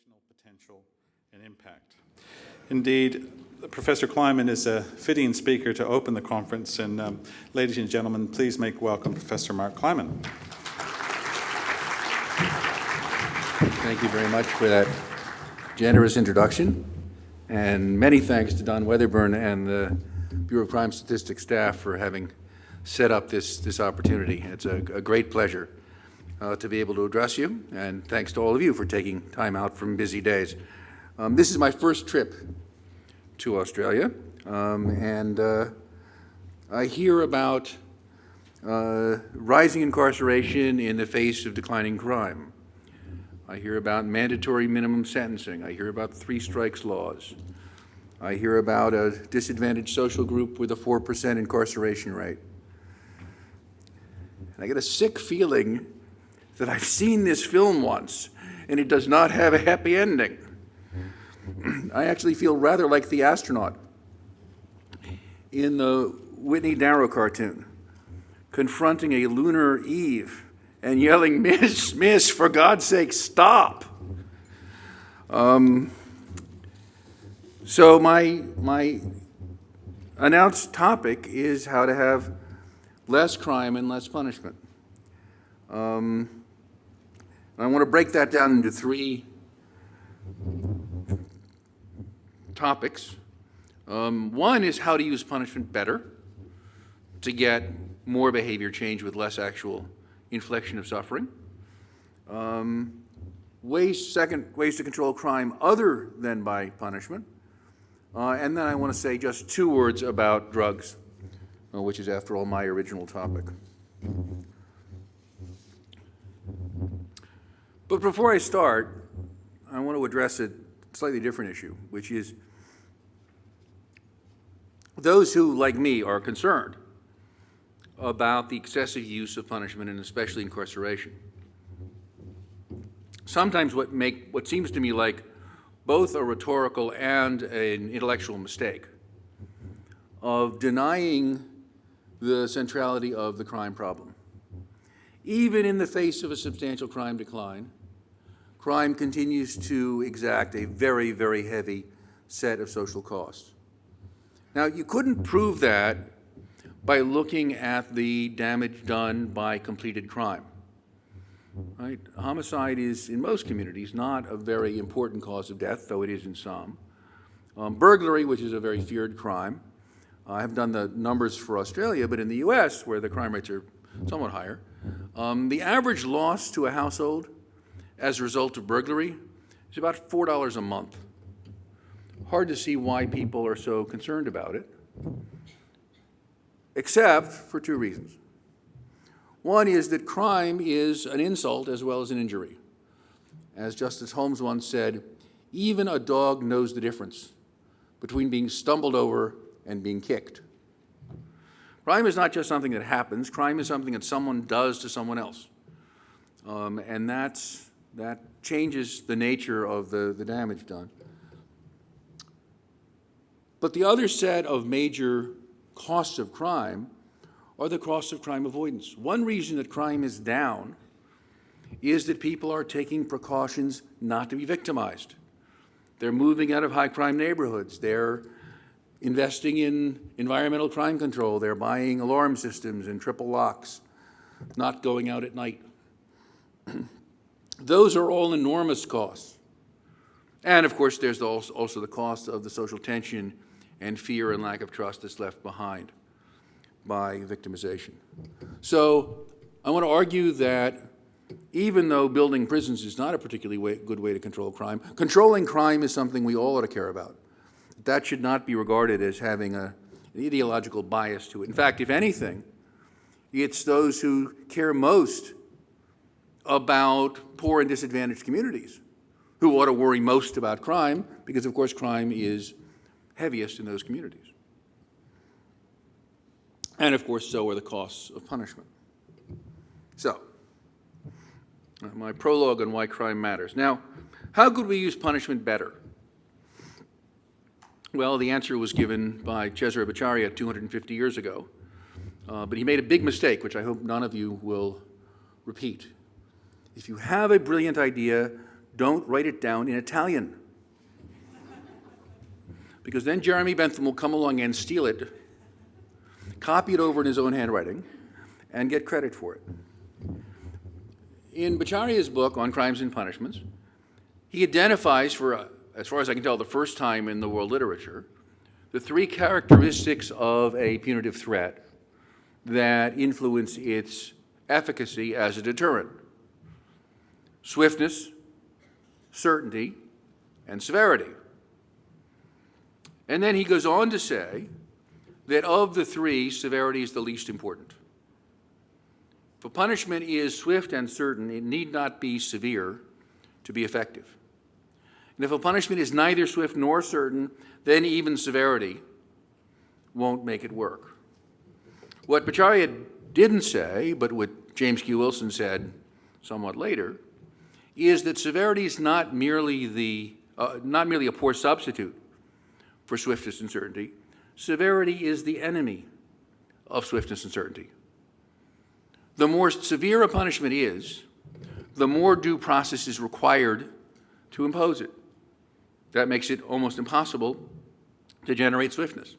additional potential and impact. Indeed, Professor Kleiman is a fitting speaker to open the conference, and ladies and gentlemen, please make welcome Professor Mark Kleiman. Thank you very much for that generous introduction, and many thanks to Don Weatherburn and the Bureau of Crime Statistics staff for having set up this opportunity. It's a great pleasure to be able to address you, and thanks to all of you for taking time out from busy days. This is my first trip to Australia, and I hear about rising incarceration in the face of declining crime. I hear about mandatory minimum sentencing. I hear about 3 strikes laws. I hear about a disadvantaged social group with a 4% incarceration rate. And I get a sick feeling that I've seen this film once, and it does not have a happy ending. I actually feel rather like the astronaut in the Whitney Darrow cartoon, confronting a lunar Eve and yelling, miss, for God's sake, stop. So my announced topic is how to have less crime and less punishment. I want to break that down into 3 topics. One is how to use punishment better to get more behavior change with less actual infliction of suffering. Ways to control crime other than by punishment. And then I want to say just 2 words about drugs, which is, after all, my original topic. But before I start, I want to address a slightly different issue, which is those who, like me, are concerned about the excessive use of punishment, and especially incarceration, sometimes what seems to me like both a rhetorical and an intellectual mistake of denying the centrality of the crime problem. Even in the face of a substantial crime decline, crime continues to exact a very, very heavy set of social costs. Now, you couldn't prove that by looking at the damage done by completed crime. Right? Homicide is, in most communities, not a very important cause of death, though it is in some. Burglary, which is a very feared crime. I haven't done the numbers for Australia, but in the US, where the crime rates are somewhat higher, the average loss to a household as a result of burglary is about $4 a month. Hard to see why people are so concerned about it, except for 2 reasons. One is that crime is an insult as well as an injury. As Justice Holmes once said, even a dog knows the difference between being stumbled over and being kicked. Crime is not just something that happens. Crime is something that someone does to someone else. And that changes the nature of the damage done. But the other set of major costs of crime are the costs of crime avoidance. One reason that crime is down is that people are taking precautions not to be victimized. They're moving out of high crime neighborhoods. They're investing in environmental crime control. They're buying alarm systems and triple locks, not going out at night. Those are all enormous costs. And of course, there's also the cost of the social tension and fear and lack of trust that's left behind by victimization. So I want to argue that even though building prisons is not a particularly good way to control crime, controlling crime is something we all ought to care about. That should not be regarded as having an ideological bias to it. In fact, if anything, it's those who care most about poor and disadvantaged communities who ought to worry most about crime, because of course crime is heaviest in those communities. And of course, so are the costs of punishment. So, my prologue on why crime matters. Now, how could we use punishment better? Well, the answer was given by Cesare Beccaria 250 years ago. But he made a big mistake, which I hope none of you will repeat. If you have a brilliant idea, don't write it down in Italian. Because then Jeremy Bentham will come along and steal it, copy it over in his own handwriting, and get credit for it. In Bhattacharya's book on crimes and punishments, he identifies, for, as far as I can tell, the first time in the world literature, the three characteristics of a punitive threat that influence its efficacy as a deterrent: swiftness, certainty, and severity. And then he goes on to say that of the three, severity is the least important. If a punishment is swift and certain, it need not be severe to be effective. And if a punishment is neither swift nor certain, then even severity won't make it work. What Bhattacharya didn't say, but what James Q. Wilson said somewhat later, is that severity is not merely a poor substitute for swiftness and certainty. Severity is the enemy of swiftness and certainty. The more severe a punishment is, the more due process is required to impose it. That makes it almost impossible to generate swiftness.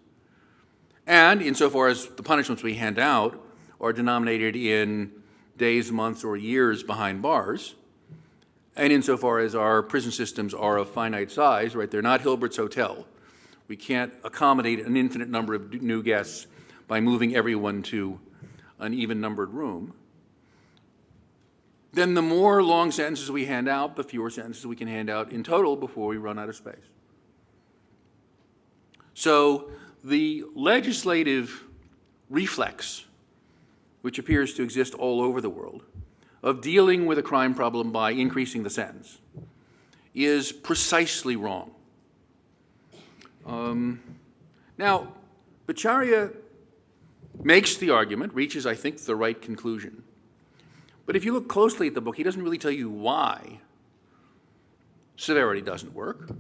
And insofar as the punishments we hand out are denominated in days, months, or years behind bars, and insofar as our prison systems are of finite size, right, they're not Hilbert's Hotel. We can't accommodate an infinite number of new guests by moving everyone to an even-numbered room. Then the more long sentences we hand out, the fewer sentences we can hand out in total before we run out of space. So the legislative reflex, which appears to exist all over the world, of dealing with a crime problem by increasing the sentence, is precisely wrong. Now, Bhattacharya makes the argument, reaches, I think, the right conclusion. But if you look closely at the book, he doesn't really tell you why severity doesn't work.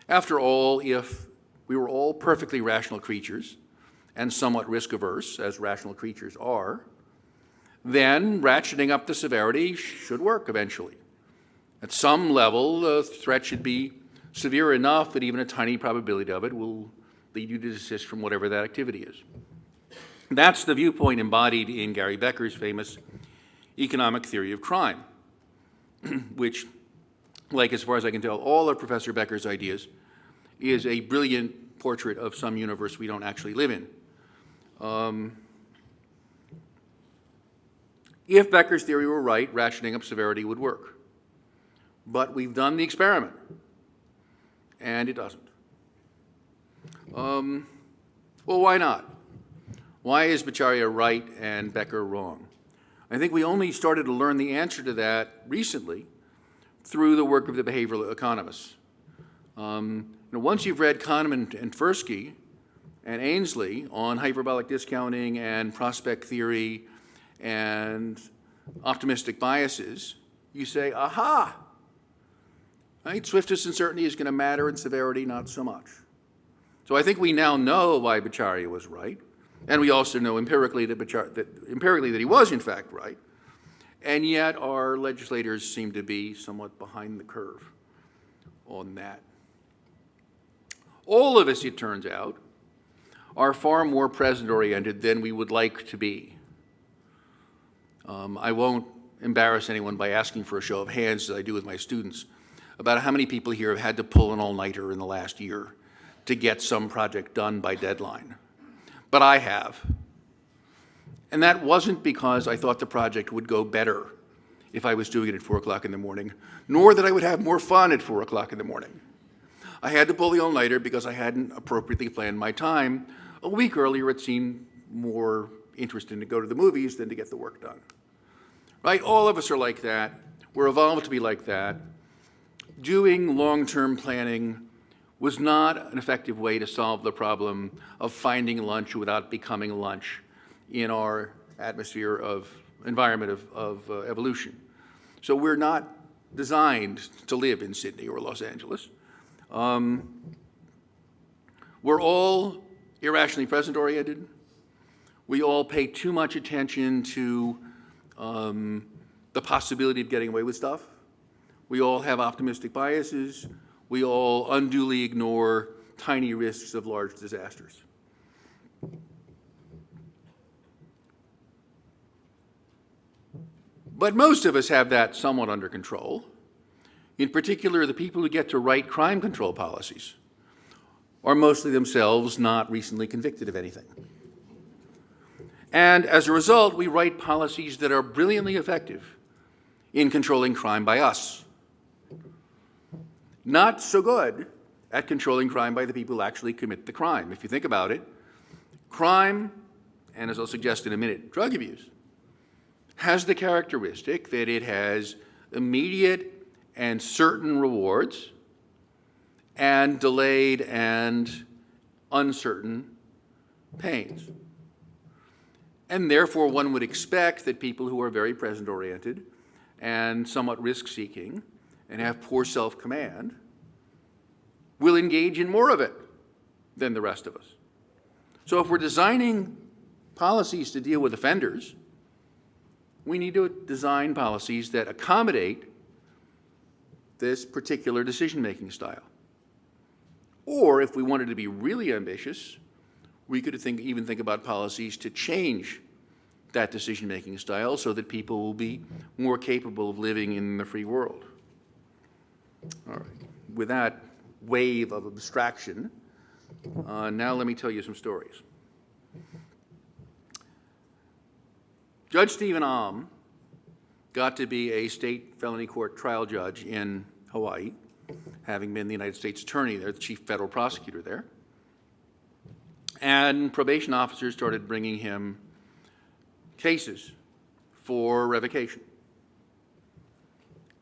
After all, if we were all perfectly rational creatures and somewhat risk-averse, as rational creatures are, then ratcheting up the severity should work eventually. At some level, the threat should be severe enough that even a tiny probability of it will lead you to desist from whatever that activity is. That's the viewpoint embodied in Gary Becker's famous economic theory of crime, which, like as far as I can tell, all of Professor Becker's ideas, is a brilliant portrait of some universe we don't actually live in. If Becker's theory were right, ratcheting up severity would work. But we've done the experiment, and it doesn't. Well, why not? Why is Bhattacharya right and Becker wrong? I think we only started to learn the answer to that recently through the work of the behavioral economists. Once you've read Kahneman and Tversky and Ainsley on hyperbolic discounting and prospect theory and optimistic biases, you say, aha, right? Swiftness and certainty is going to matter, and severity not so much. So I think we now know why Bhattacharya was right, and we also know empirically that he was in fact right, and yet our legislators seem to be somewhat behind the curve on that. All of us, it turns out, are far more present-oriented than we would like to be. I won't embarrass anyone by asking for a show of hands, as I do with my students, about how many people here have had to pull an all-nighter in the last year to get some project done by deadline. But I have. And that wasn't because I thought the project would go better if I was doing it at 4 o'clock in the morning, nor that I would have more fun at 4 o'clock in the morning. I had to pull the all-nighter because I hadn't appropriately planned my time. A week earlier, it seemed more interesting to go to the movies than to get the work done. Right? All of us are like that. We're evolved to be like that. Doing long-term planning was not an effective way to solve the problem of finding lunch without becoming lunch in our atmosphere of environment of evolution. So we're not designed to live in Sydney or Los Angeles. We're all irrationally present-oriented. We all pay too much attention to the possibility of getting away with stuff. We all have optimistic biases. We all unduly ignore tiny risks of large disasters. But most of us have that somewhat under control. In particular, the people who get to write crime control policies are mostly themselves not recently convicted of anything. And as a result, we write policies that are brilliantly effective in controlling crime by us. Not so good at controlling crime by the people who actually commit the crime. If you think about it, crime, and as I'll suggest in a minute, drug abuse, has the characteristic that it has immediate and certain rewards and delayed and uncertain pains. And therefore, one would expect that people who are very present-oriented and somewhat risk-seeking and have poor self-command will engage in more of it than the rest of us. So if we're designing policies to deal with offenders, we need to design policies that accommodate this particular decision-making style. Or if we wanted to be really ambitious, we could even think about policies to change that decision-making style so that people will be more capable of living in the free world. All right. With that wave of abstraction, now let me tell you some stories. Judge Stephen Alm got to be a state felony court trial judge in Hawaii, having been the United States attorney there, the chief federal prosecutor there. And probation officers started bringing him cases for revocation.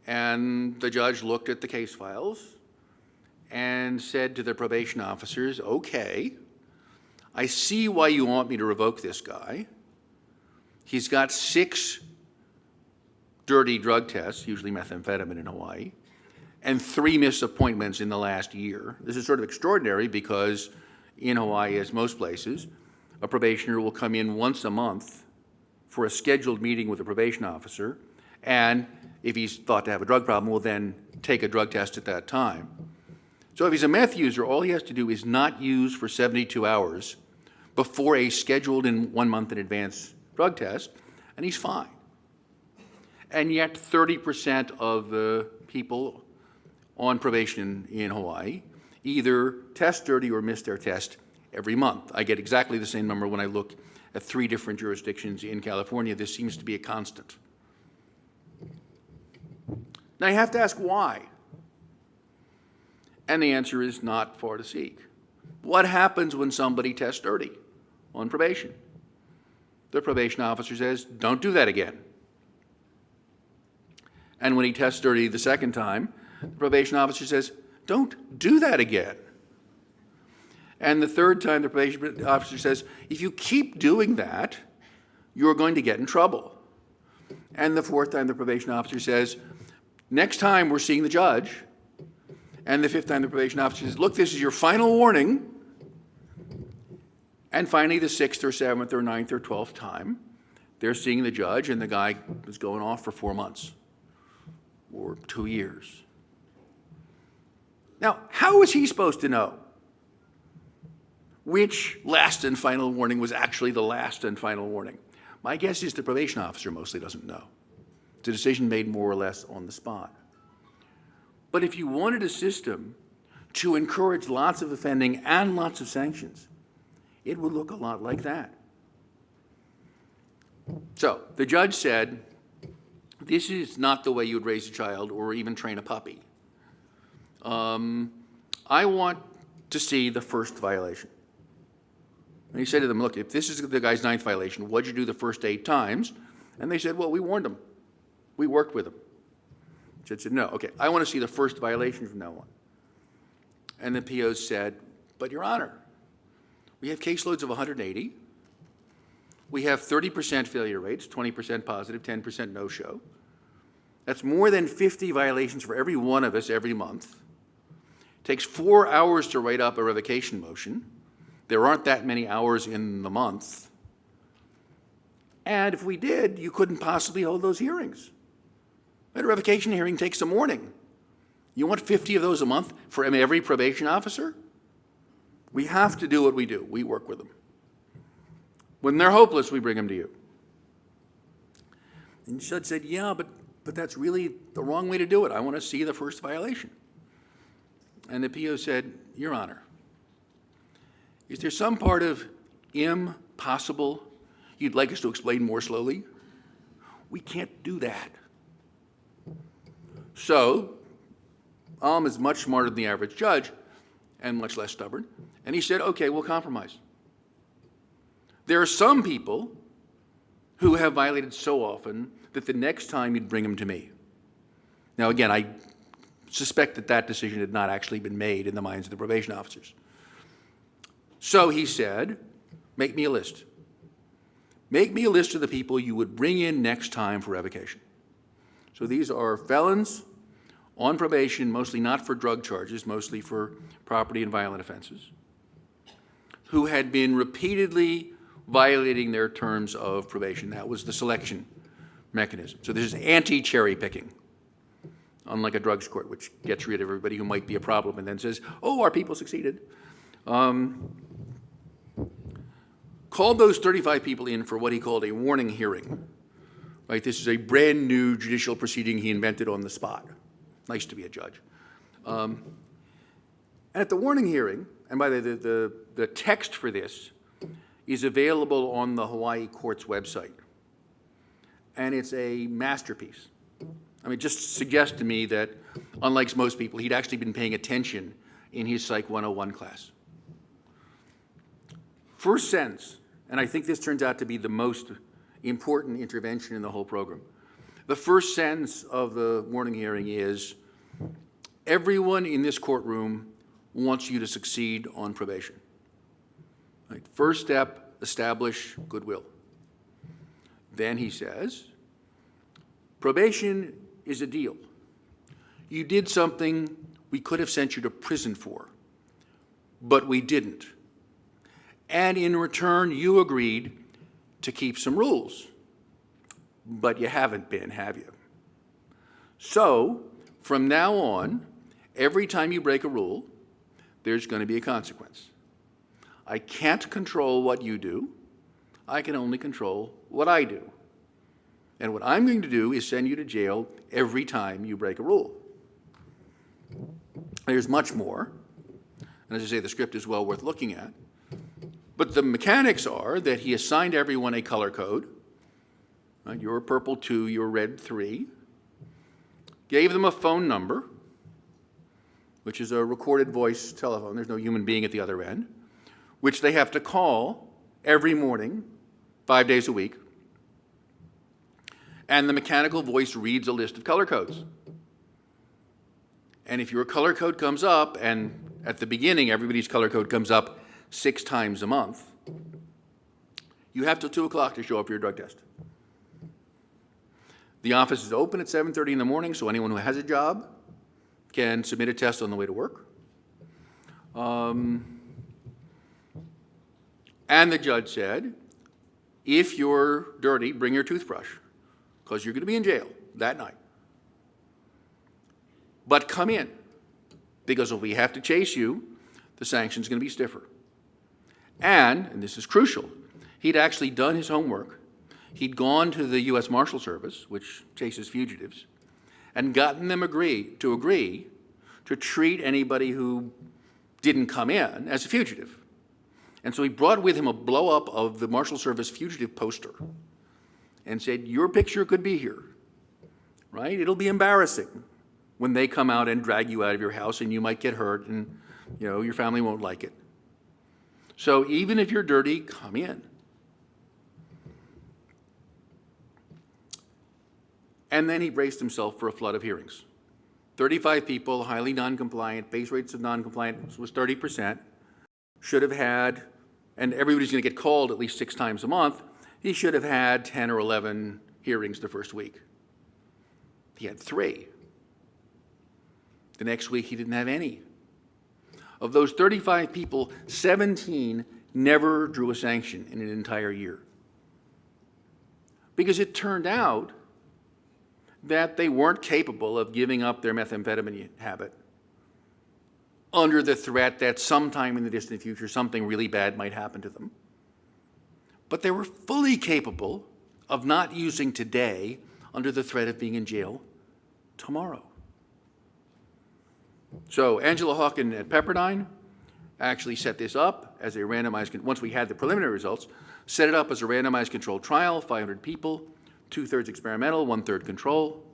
And the judge looked at the case files and said to the probation officers, okay, I see why you want me to revoke this guy. He's got 6 dirty drug tests, usually methamphetamine in Hawaii, and 3 missed appointments in the last year. This is sort of extraordinary because in Hawaii, as most places, a probationer will come in once a month for a scheduled meeting with a probation officer, and if he's thought to have a drug problem, will then take a drug test at that time. So if he's a meth user, all he has to do is not use for 72 hours before a scheduled in 1 month in advance drug test, and he's fine. And yet 30% of the people on probation in Hawaii either test dirty or miss their test every month. I get exactly the same number when I look at 3 different jurisdictions in California. This seems to be a constant. Now you have to ask why. And the answer is not far to seek. What happens when somebody tests dirty on probation? The probation officer says, don't do that again. And when he tests dirty the second time, the probation officer says, don't do that again. And the third time, the probation officer says, if you keep doing that, you're going to get in trouble. And the fourth time, the probation officer says, next time we're seeing the judge. And the fifth time, the probation officer says, look, this is your final warning. And finally, the 6th or 7th or 9th or 12th time, they're seeing the judge, and the guy was going off for 4 months or 2 years. Now, how is he supposed to know which last and final warning was actually the last and final warning? My guess is the probation officer mostly doesn't know. It's a decision made more or less on the spot. But if you wanted a system to encourage lots of offending and lots of sanctions, it would look a lot like that. So the judge said, this is not the way you would raise a child or even train a puppy. I want to see the first violation. And he said to them, look, if this is the guy's 9th violation, what'd you do the first 8 times? And they said, well, we warned him. We worked with him. The judge said, no, okay, I want to see the first violation from now on. And the POs said, but Your Honor, we have caseloads of 180. We have 30% failure rates, 20% positive, 10% no-show. That's more than 50 violations for every one of us every month. It takes 4 hours to write up a revocation motion. There aren't that many hours in the month. And if we did, you couldn't possibly hold those hearings. A revocation hearing takes a morning. You want 50 of those a month for every probation officer? We have to do what we do. We work with them. When they're hopeless, we bring them to you. And the judge said, yeah, but that's really the wrong way to do it. I want to see the first violation. And the PO said, Your Honor, is there some part of impossible you'd like us to explain more slowly? We can't do that. So, is much smarter than the average judge and much less stubborn. And he said, okay, we'll compromise. There are some people who have violated so often that the next time you'd bring them to me. Now, again, I suspect that that decision had not actually been made in the minds of the probation officers. So he said, make me a list. Make me a list of the people you would bring in next time for revocation. So these are felons on probation, mostly not for drug charges, mostly for property and violent offenses, who had been repeatedly violating their terms of probation. That was the selection mechanism. So this is anti-cherry picking, unlike a drugs court, which gets rid of everybody who might be a problem and then says, oh, our people succeeded. Called those 35 people in for what he called a warning hearing. Right? This is a brand new judicial proceeding he invented on the spot. Nice to be a judge. And at the warning hearing, and by the text for this is available on the Hawaii court's website. And it's a masterpiece. I mean, it just suggests to me that, unlike most people, he'd actually been paying attention in his Psych 101 class. First sentence, and I think this turns out to be the most important intervention in the whole program. The first sentence of the warning hearing is, everyone in this courtroom wants you to succeed on probation. Right? First step, establish goodwill. Then he says, probation is a deal. You did something we could have sent you to prison for, but we didn't. And in return, you agreed to keep some rules. But you haven't been, have you? So, from now on, every time you break a rule, there's going to be a consequence. I can't control what you do. I can only control what I do. And what I'm going to do is send you to jail every time you break a rule. There's much more. And as I say, the script is well worth looking at. But the mechanics are that he assigned everyone a color code. Right? You're purple 2, you're red 3. Gave them a phone number, which is a recorded voice telephone. There's no human being at the other end, which they have to call every morning, 5 days a week. And the mechanical voice reads a list of color codes. And if your color code comes up, and at the beginning everybody's color code comes up 6 times a month, you have till 2 o'clock to show up for your drug test. The office is open at 7:30 in the morning, so anyone who has a job can submit a test on the way to work. And the judge said, if you're dirty, bring your toothbrush, because you're going to be in jail that night. But come in, because if we have to chase you, the sanction's going to be stiffer. And this is crucial, he'd actually done his homework. He'd gone to the U.S. Marshal Service, which chases fugitives, and gotten them to agree to treat anybody who didn't come in as a fugitive. And so he brought with him a blow-up of the Marshal Service fugitive poster and said, your picture could be here, right? It'll be embarrassing when they come out and drag you out of your house and you might get hurt and, your family won't like it. So even if you're dirty, come in. And then he braced himself for a flood of hearings. 35 people, highly non-compliant, base rates of non-compliance was 30%, should have had, and everybody's going to get called at least 6 times a month, he should have had 10 or 11 hearings the first week. He had 3. The next week he didn't have any. Of those 35 people, 17 never drew a sanction in an entire year. Because it turned out that they weren't capable of giving up their methamphetamine habit under the threat that sometime in the distant future something really bad might happen to them. But they were fully capable of not using today under the threat of being in jail tomorrow. So Angela Hawken at Pepperdine actually set this up as a randomized, once we had the preliminary results, set it up as a randomized controlled trial, 500 people, 2/3 experimental, 1/3 control.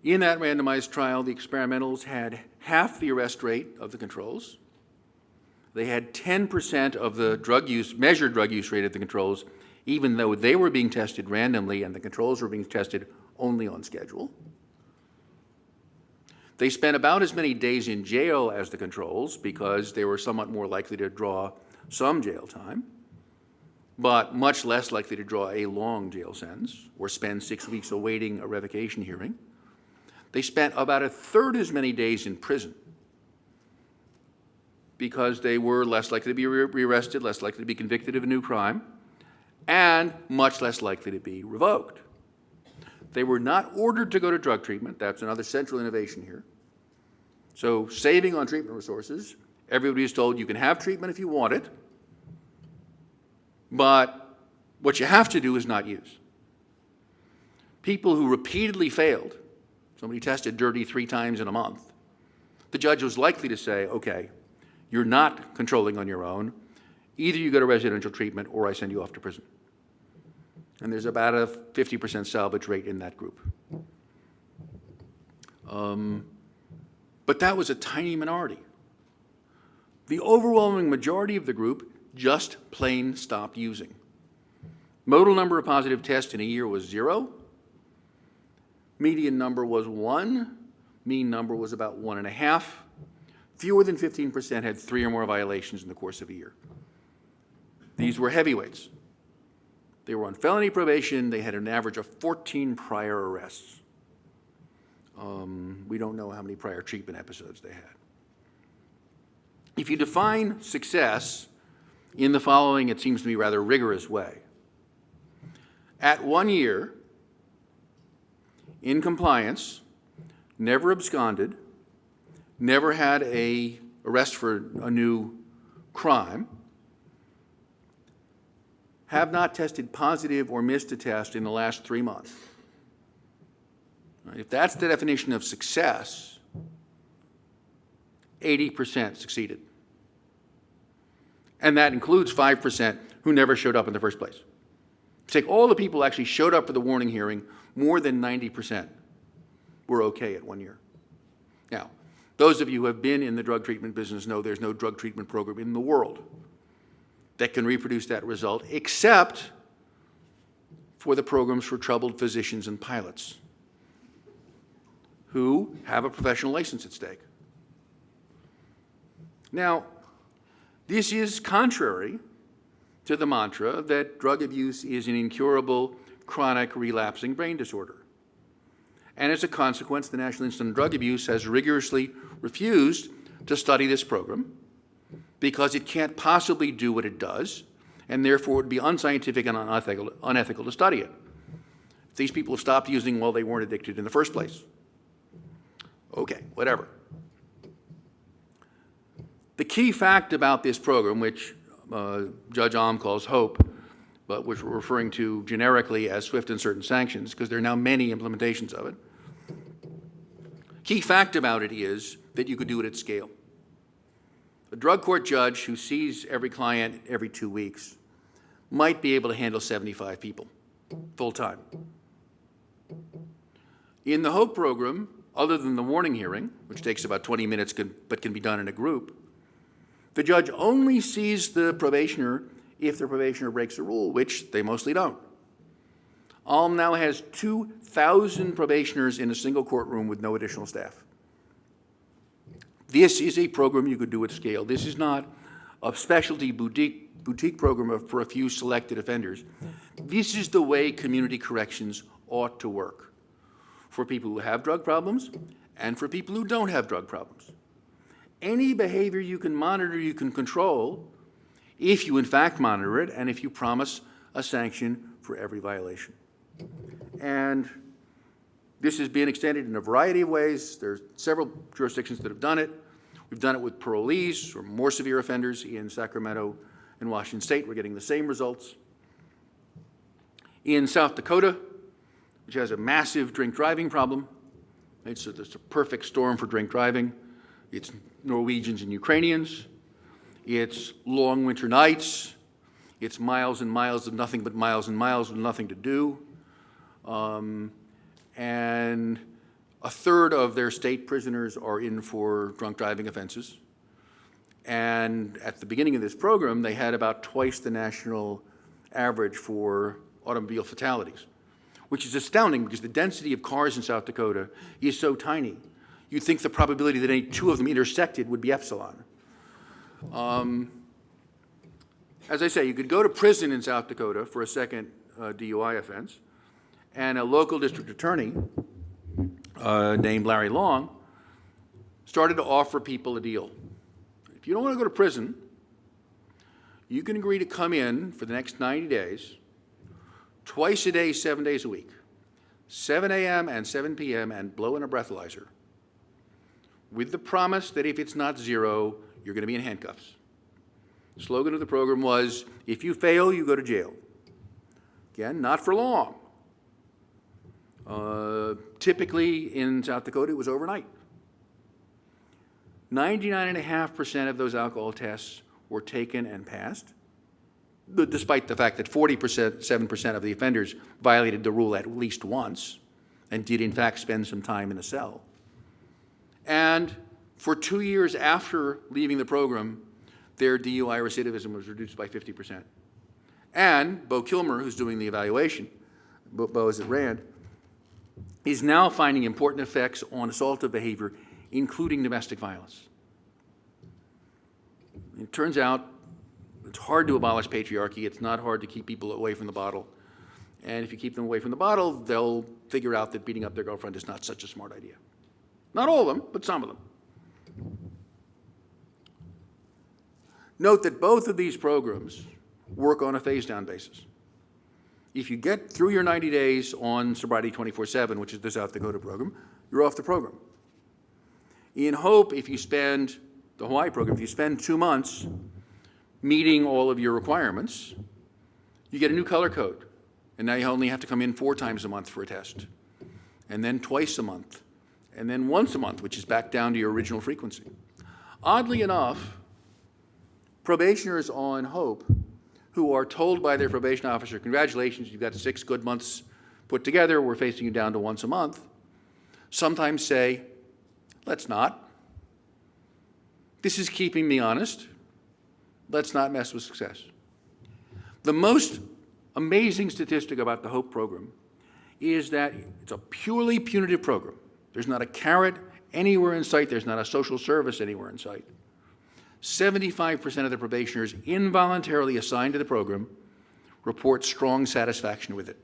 In that randomized trial, the experimentals had half the arrest rate of the controls. They had 10% of the drug use, measured drug use rate of the controls, even though they were being tested randomly and the controls were being tested only on schedule. They spent about as many days in jail as the controls because they were somewhat more likely to draw some jail time, but much less likely to draw a long jail sentence or spend 6 weeks awaiting a revocation hearing. They spent about 1/3 as many days in prison because they were less likely to be rearrested, less likely to be convicted of a new crime, and much less likely to be revoked. They were not ordered to go to drug treatment. That's another central innovation here. So saving on treatment resources, everybody is told you can have treatment if you want it, but what you have to do is not use. People who repeatedly failed, somebody tested dirty 3 times in a month, the judge was likely to say, okay, you're not controlling on your own. Either you go to residential treatment or I send you off to prison. And there's about a 50% salvage rate in that group. But that was a tiny minority. The overwhelming majority of the group just plain stopped using. Modal number of positive tests in a year was 0. Median number was 1. Mean number was about 1.5. Fewer than 15% had 3 or more violations in the course of a year. These were heavyweights. They were on felony probation. They had an average of 14 prior arrests. We don't know how many prior treatment episodes they had. If you define success in the following, it seems to me, rather rigorous way. At 1 year, in compliance, never absconded, never had an arrest for a new crime, have not tested positive or missed a test in the last 3 months. If that's the definition of success, 80% succeeded. And that includes 5% who never showed up in the first place. Take all the people who actually showed up for the warning hearing, more than 90% were okay at 1 year. Now, those of you who have been in the drug treatment business know there's no drug treatment program in the world that can reproduce that result, except for the programs for troubled physicians and pilots who have a professional license at stake. Now, this is contrary to the mantra that drug abuse is an incurable, chronic, relapsing brain disorder. And as a consequence, the National Institute on Drug Abuse has rigorously refused to study this program because it can't possibly do what it does, and therefore it would be unscientific and unethical to study it. If these people have stopped using, well, they weren't addicted in the first place. Okay, whatever. The key fact about this program, which Judge Alm calls HOPE, but which we're referring to generically as swift and certain sanctions, because there are now many implementations of it. Key fact about it is that you could do it at scale. A drug court judge who sees every client every 2 weeks might be able to handle 75 people full-time. In the HOPE program, other than the warning hearing, which takes about 20 minutes but can be done in a group, the judge only sees the probationer if the probationer breaks a rule, which they mostly don't. Alm now has 2,000 probationers in a single courtroom with no additional staff. This is a program you could do at scale. This is not a specialty boutique program for a few selected offenders. This is the way community corrections ought to work for people who have drug problems and for people who don't have drug problems. Any behavior you can monitor, you can control, if you in fact monitor it and if you promise a sanction for every violation. And this has been extended in a variety of ways. There's several jurisdictions that have done it. We've done it with parolees or more severe offenders in Sacramento and Washington State. We're getting the same results. In South Dakota, which has a massive drink driving problem, it's a perfect storm for drink driving. It's Norwegians and Ukrainians. It's long winter nights. It's miles and miles of nothing but miles and miles with nothing to do. And a third of their state prisoners are in for drunk driving offenses. And at the beginning of this program, they had about twice the national average for automobile fatalities, which is astounding because the density of cars in South Dakota is so tiny. You'd think the probability that any two of them intersected would be epsilon. As I say, you could go to prison in South Dakota for a second DUI offense, and a local district attorney named Larry Long started to offer people a deal. If you don't want to go to prison, you can agree to come in for the next 90 days, twice a day, 7 days a week, 7 a.m. and 7 p.m., and blow in a breathalyzer, with the promise that if it's not zero, you're going to be in handcuffs. The slogan of the program was, if you fail, you go to jail. Again, not for long. Typically in South Dakota, it was overnight. 99.5% of those alcohol tests were taken and passed, despite the fact that 7% of the offenders violated the rule at least once and did in fact spend some time in a cell. And for 2 years after leaving the program, their DUI recidivism was reduced by 50%. And Bo Kilmer, who's doing the evaluation, Bo is at Rand, is now finding important effects on assaultive behavior, including domestic violence. It turns out it's hard to abolish patriarchy. It's not hard to keep people away from the bottle. And if you keep them away from the bottle, they'll figure out that beating up their girlfriend is not such a smart idea. Not all of them, but some of them. Note that both of these programs work on a phase-down basis. If you get through your 90 days on Sobriety 24/7, which is the South Dakota program, you're off the program. In Hope, if you spend, the Hawaii program, if you spend 2 months meeting all of your requirements, you get a new color code. And now you only have to come in 4 times a month for a test, and then twice a month, and then once a month, which is back down to your original frequency. Oddly enough, probationers on Hope who are told by their probation officer, congratulations, you've got 6 good months put together, we're facing you down to once a month, sometimes say, let's not. This is keeping me honest. Let's not mess with success. The most amazing statistic about the Hope program is that it's a purely punitive program. There's not a carrot anywhere in sight. There's not a social service anywhere in sight. 75% of the probationers involuntarily assigned to the program report strong satisfaction with it,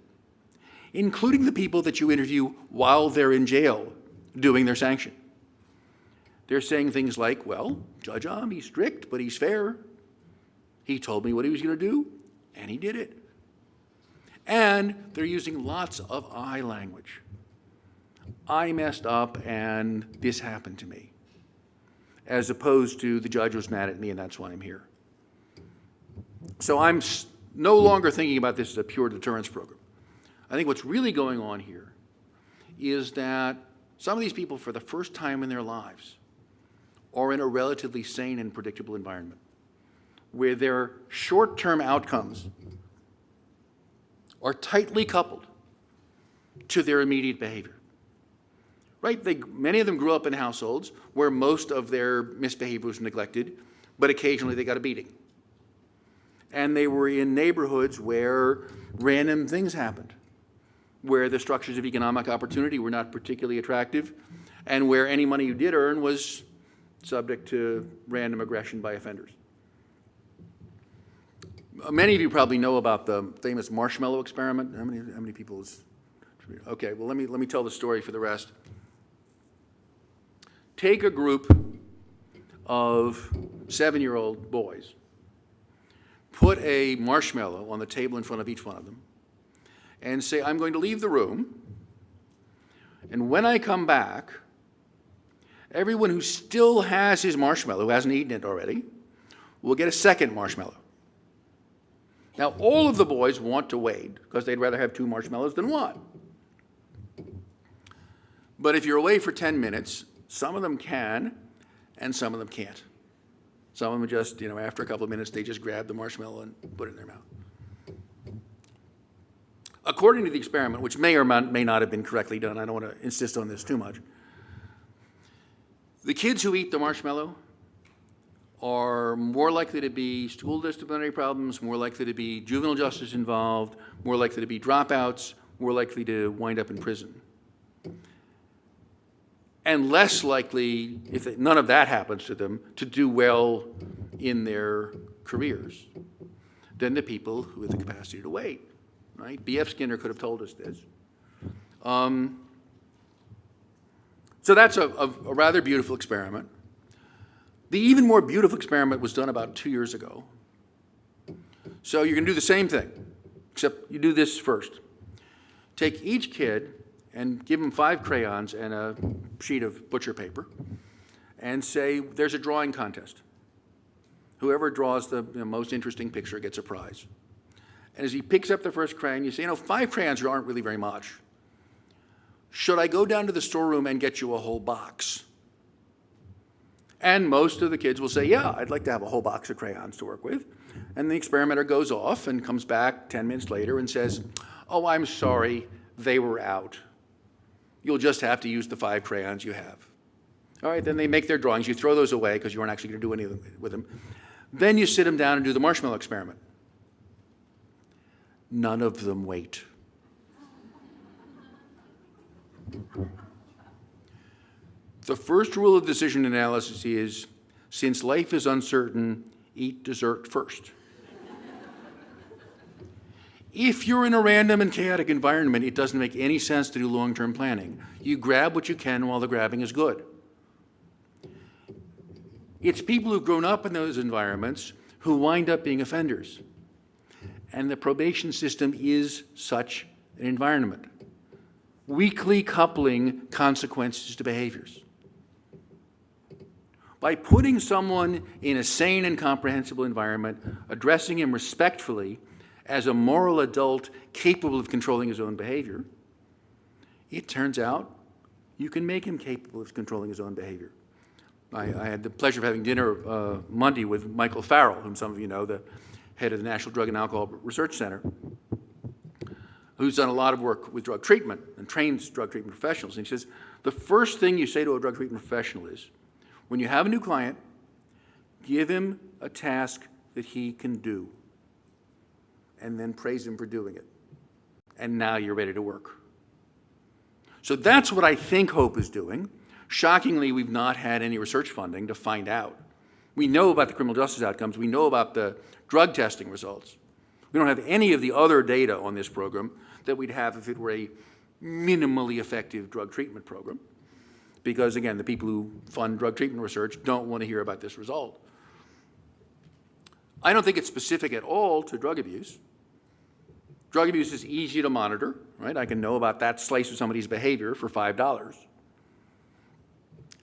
including the people that you interview while they're in jail doing their sanction. They're saying things like, well, Judge he's strict, but he's fair. He told me what he was going to do, and he did it. And they're using lots of I language. I messed up, and this happened to me, as opposed to the judge was mad at me, and that's why I'm here. So I'm no longer thinking about this as a pure deterrence program. I think what's really going on here is that some of these people, for the first time in their lives, are in a relatively sane and predictable environment where their short-term outcomes are tightly coupled to their immediate behavior. Right? Many of them grew up in households where most of their misbehavior was neglected, but occasionally they got a beating. And they were in neighborhoods where random things happened, where the structures of economic opportunity were not particularly attractive, and where any money you did earn was subject to random aggression by offenders. Many of you probably know about the famous Marshmallow experiment. How many people is? Okay, well, let me tell the story for the rest. Take a group of 7-year-old boys, put a marshmallow on the table in front of each one of them, and say, I'm going to leave the room, and when I come back, everyone who still has his marshmallow, who hasn't eaten it already, will get a second marshmallow. Now, all of the boys want to wait because they'd rather have 2 marshmallows than 1. But if you're away for 10 minutes, some of them can and some of them can't. Some of them just, after a couple of minutes, they just grab the marshmallow and put it in their mouth. According to the experiment, which may or may not have been correctly done, I don't want to insist on this too much, the kids who eat the marshmallow are more likely to be school disciplinary problems, more likely to be juvenile justice involved, more likely to be dropouts, more likely to wind up in prison. And less likely, if none of that happens to them, to do well in their careers than the people who have the capacity to wait, right? B.F. Skinner could have told us this. So that's a rather beautiful experiment. The even more beautiful experiment was done about 2 years ago. So you're going to do the same thing, except you do this first. Take each kid and give them 5 crayons and a sheet of butcher paper and say, there's a drawing contest. Whoever draws the most interesting picture gets a prize. And as he picks up the first crayon, you say, 5 crayons aren't really very much. Should I go down to the storeroom and get you a whole box? And most of the kids will say, yeah, I'd like to have a whole box of crayons to work with. And the experimenter goes off and comes back 10 minutes later and says, oh, I'm sorry, they were out. You'll just have to use the 5 crayons you have. All right, then they make their drawings. You throw those away because you aren't actually going to do anything with them. Then you sit them down and do the marshmallow experiment. None of them wait. The first rule of decision analysis is, since life is uncertain, eat dessert first. If you're in a random and chaotic environment, it doesn't make any sense to do long-term planning. You grab what you can while the grabbing is good. It's people who've grown up in those environments who wind up being offenders. And the probation system is such an environment. Weakly coupling consequences to behaviors. By putting someone in a sane and comprehensible environment, addressing him respectfully as a moral adult capable of controlling his own behavior, it turns out you can make him capable of controlling his own behavior. I had the pleasure of having dinner Monday with Michael Farrell, whom some of you know, the head of the National Drug and Alcohol Research Center, who's done a lot of work with drug treatment and trains drug treatment professionals. And he says, the first thing you say to a drug treatment professional is, when you have a new client, give him a task that he can do, and then praise him for doing it. And now you're ready to work. So that's what I think HOPE is doing. Shockingly, we've not had any research funding to find out. We know about the criminal justice outcomes. We know about the drug testing results. We don't have any of the other data on this program that we'd have if it were a minimally effective drug treatment program. Because, again, the people who fund drug treatment research don't want to hear about this result. I don't think it's specific at all to drug abuse. Drug abuse is easy to monitor, right? I can know about that slice of somebody's behavior for $5.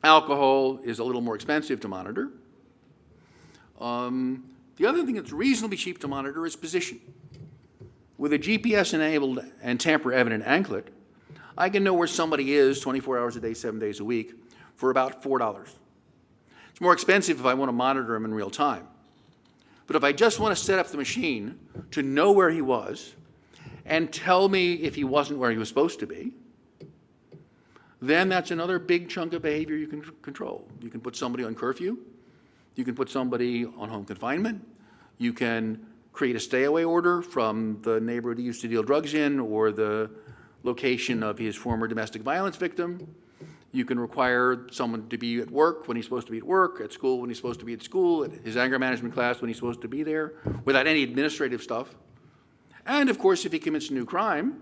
Alcohol is a little more expensive to monitor. The other thing that's reasonably cheap to monitor is position. With a GPS-enabled and tamper-evident anklet, I can know where somebody is 24 hours a day, 7 days a week for about $4. It's more expensive if I want to monitor him in real time. But if I just want to set up the machine to know where he was and tell me if he wasn't where he was supposed to be, then that's another big chunk of behavior you can control. You can put somebody on curfew. You can put somebody on home confinement. You can create a stay-away order from the neighborhood he used to deal drugs in or the location of his former domestic violence victim. You can require someone to be at work when he's supposed to be at work, at school when he's supposed to be at school, at his anger management class when he's supposed to be there, without any administrative stuff. And of course, if he commits a new crime,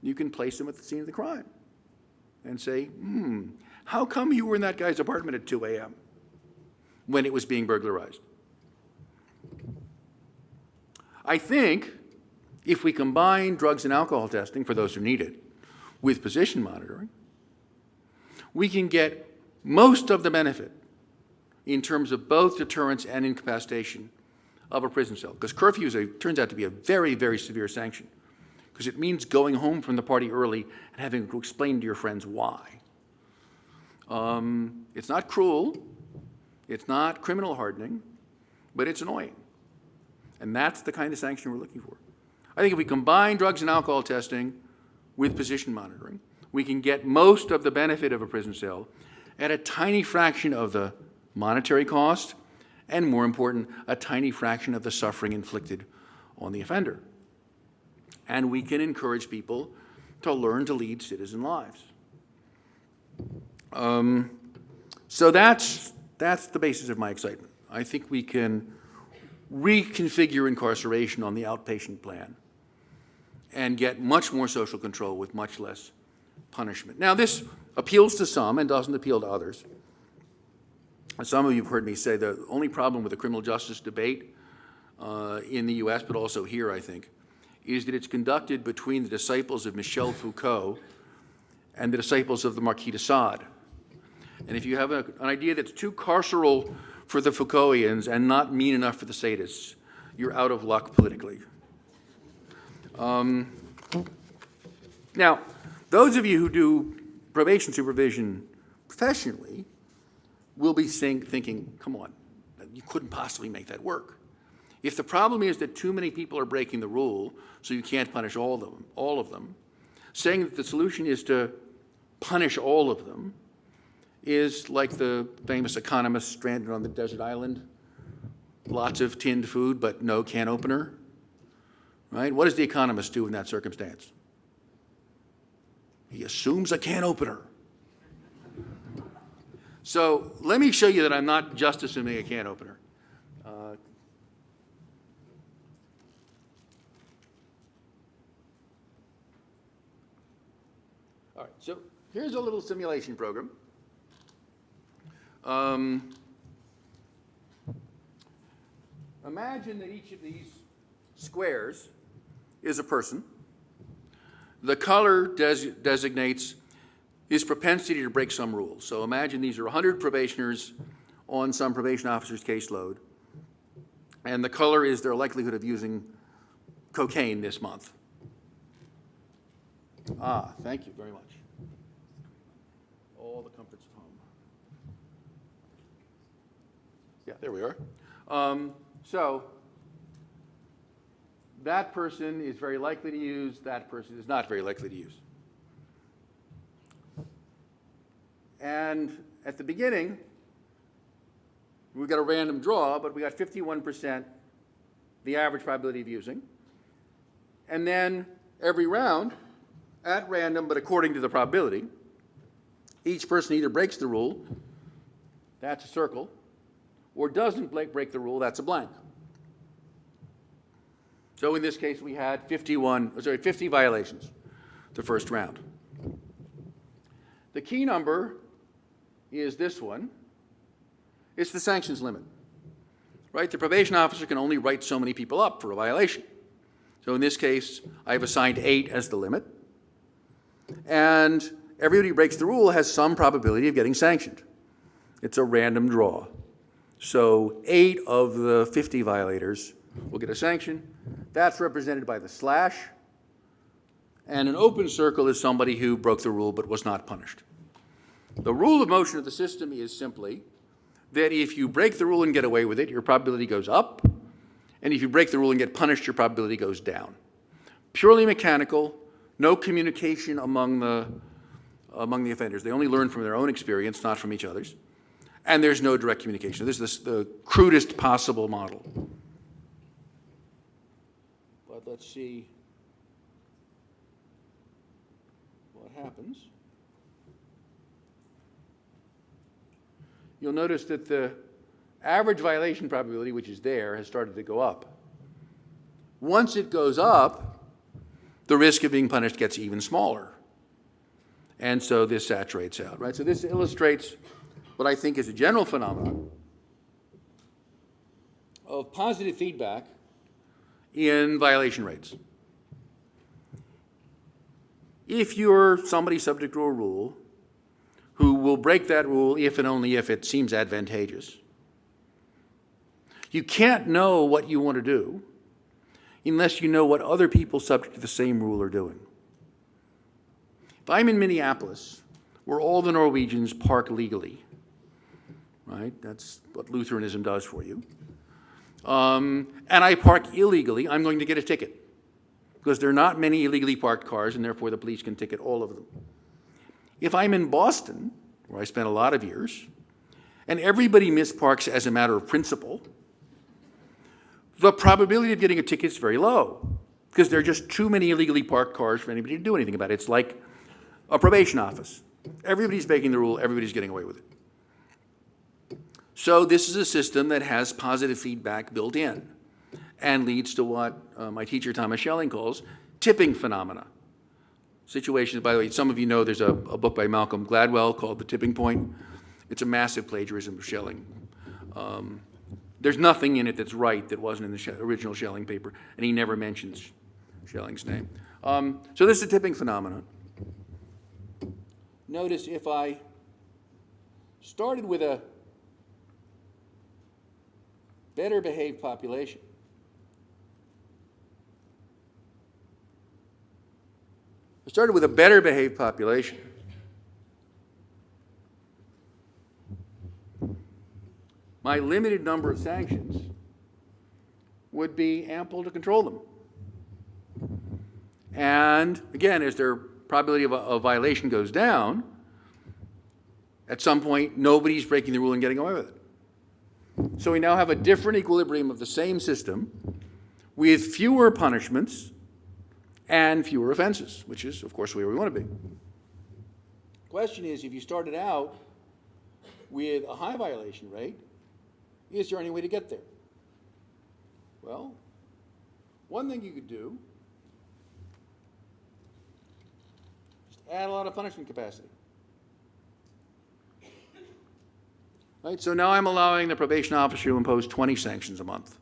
you can place him at the scene of the crime and say, how come you were in that guy's apartment at 2 a.m. when it was being burglarized? I think if we combine drugs and alcohol testing, for those who need it, with position monitoring, we can get most of the benefit in terms of both deterrence and incapacitation of a prison cell. Because curfew turns out to be a very, very severe sanction, because it means going home from the party early and having to explain to your friends why. It's not cruel, it's not criminal hardening, but it's annoying. And that's the kind of sanction we're looking for. I think if we combine drugs and alcohol testing with position monitoring, we can get most of the benefit of a prison cell at a tiny fraction of the monetary cost, and more important, a tiny fraction of the suffering inflicted on the offender. And we can encourage people to learn to lead citizen lives. So that's the basis of my excitement. I think we can reconfigure incarceration on the outpatient plan and get much more social control with much less punishment. Now, this appeals to some and doesn't appeal to others. Some of you have heard me say the only problem with the criminal justice debate in the US, but also here, I think, is that it's conducted between the disciples of Michel Foucault and the disciples of the Marquis de Sade. And if you have an idea that's too carceral for the Foucaultians and not mean enough for the sadists, you're out of luck politically. Now, those of you who do probation supervision professionally will be thinking, come on, you couldn't possibly make that work. If the problem is that too many people are breaking the rule, so you can't punish all of them, saying that the solution is to punish all of them is like the famous economist stranded on the desert island, lots of tinned food but no can opener, right? What does the economist do in that circumstance? He assumes a can opener. So let me show you that I'm not just assuming a can opener. All right, so here's a little simulation program. Imagine that each of these squares is a person. The color designates his propensity to break some rules. So imagine these are 100 probationers on some probation officer's caseload, and the color is their likelihood of using cocaine this month. Ah, thank you very much. All the comforts of home. Yeah, there we are. So that person is very likely to use, that person is not very likely to use. And at the beginning, we got a random draw, but we got 51% the average probability of using. And then every round, at random, but according to the probability, each person either breaks the rule, that's a circle, or doesn't break the rule, that's a blank. So in this case, we had 50 violations the first round. The key number is this one. It's the sanctions limit, right? The probation officer can only write so many people up for a violation. So in this case, I've assigned 8 as the limit. And everybody who breaks the rule has some probability of getting sanctioned. It's a random draw. So 8 of the 50 violators will get a sanction. That's represented by the slash. And an open circle is somebody who broke the rule but was not punished. The rule of motion of the system is simply that if you break the rule and get away with it, your probability goes up. And if you break the rule and get punished, your probability goes down. Purely mechanical, no communication among the offenders. They only learn from their own experience, not from each other's. And there's no direct communication. This is the crudest possible model. But let's see what happens. You'll notice that the average violation probability, which is there, has started to go up. Once it goes up, the risk of being punished gets even smaller. And so this saturates out, right? So this illustrates what I think is a general phenomenon of positive feedback in violation rates. if you're somebody subject to a rule who will break that rule if and only if it seems advantageous, you can't know what you want to do unless you know what other people subject to the same rule are doing. If I'm in Minneapolis, where all the Norwegians park legally, right? That's what Lutheranism does for you. And I park illegally, I'm going to get a ticket because there are not many illegally parked cars, and therefore the police can ticket all of them. If I'm in Boston, where I spent a lot of years, and everybody misparks as a matter of principle, the probability of getting a ticket is very low because there are just too many illegally parked cars for anybody to do anything about it. It's like a probation office. Everybody's breaking the rule, everybody's getting away with it. So this is a system that has positive feedback built in and leads to what my teacher Thomas Schelling calls tipping phenomena. Situations, by the way, some of you know there's a book by Malcolm Gladwell called The Tipping Point. It's a massive plagiarism of Schelling. There's nothing in it that's right that wasn't in the original Schelling paper, and he never mentions Schelling's name. So this is a tipping phenomenon. Notice if I started with a better behaved population, my limited number of sanctions would be ample to control them. And again, as their probability of a violation goes down, at some point, nobody's breaking the rule and getting away with it. So we now have a different equilibrium of the same system with fewer punishments and fewer offenses, which is, of course, where we want to be. The question is, if you started out with a high violation rate, is there any way to get there? Well, one thing you could do is add a lot of punishment capacity. Right, so now I'm allowing the probation officer to impose 20 sanctions a month.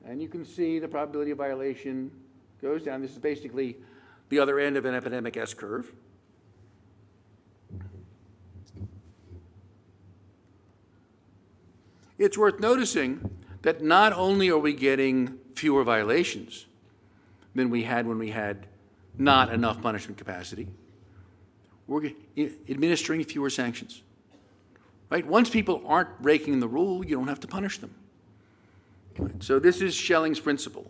And you can see the probability of violation goes down. This is basically the other end of an epidemic S-curve. It's worth noticing that not only are we getting fewer violations than we had when we had not enough punishment capacity, we're administering fewer sanctions. Right? Once people aren't breaking the rule, you don't have to punish them. Right? So this is Schelling's principle.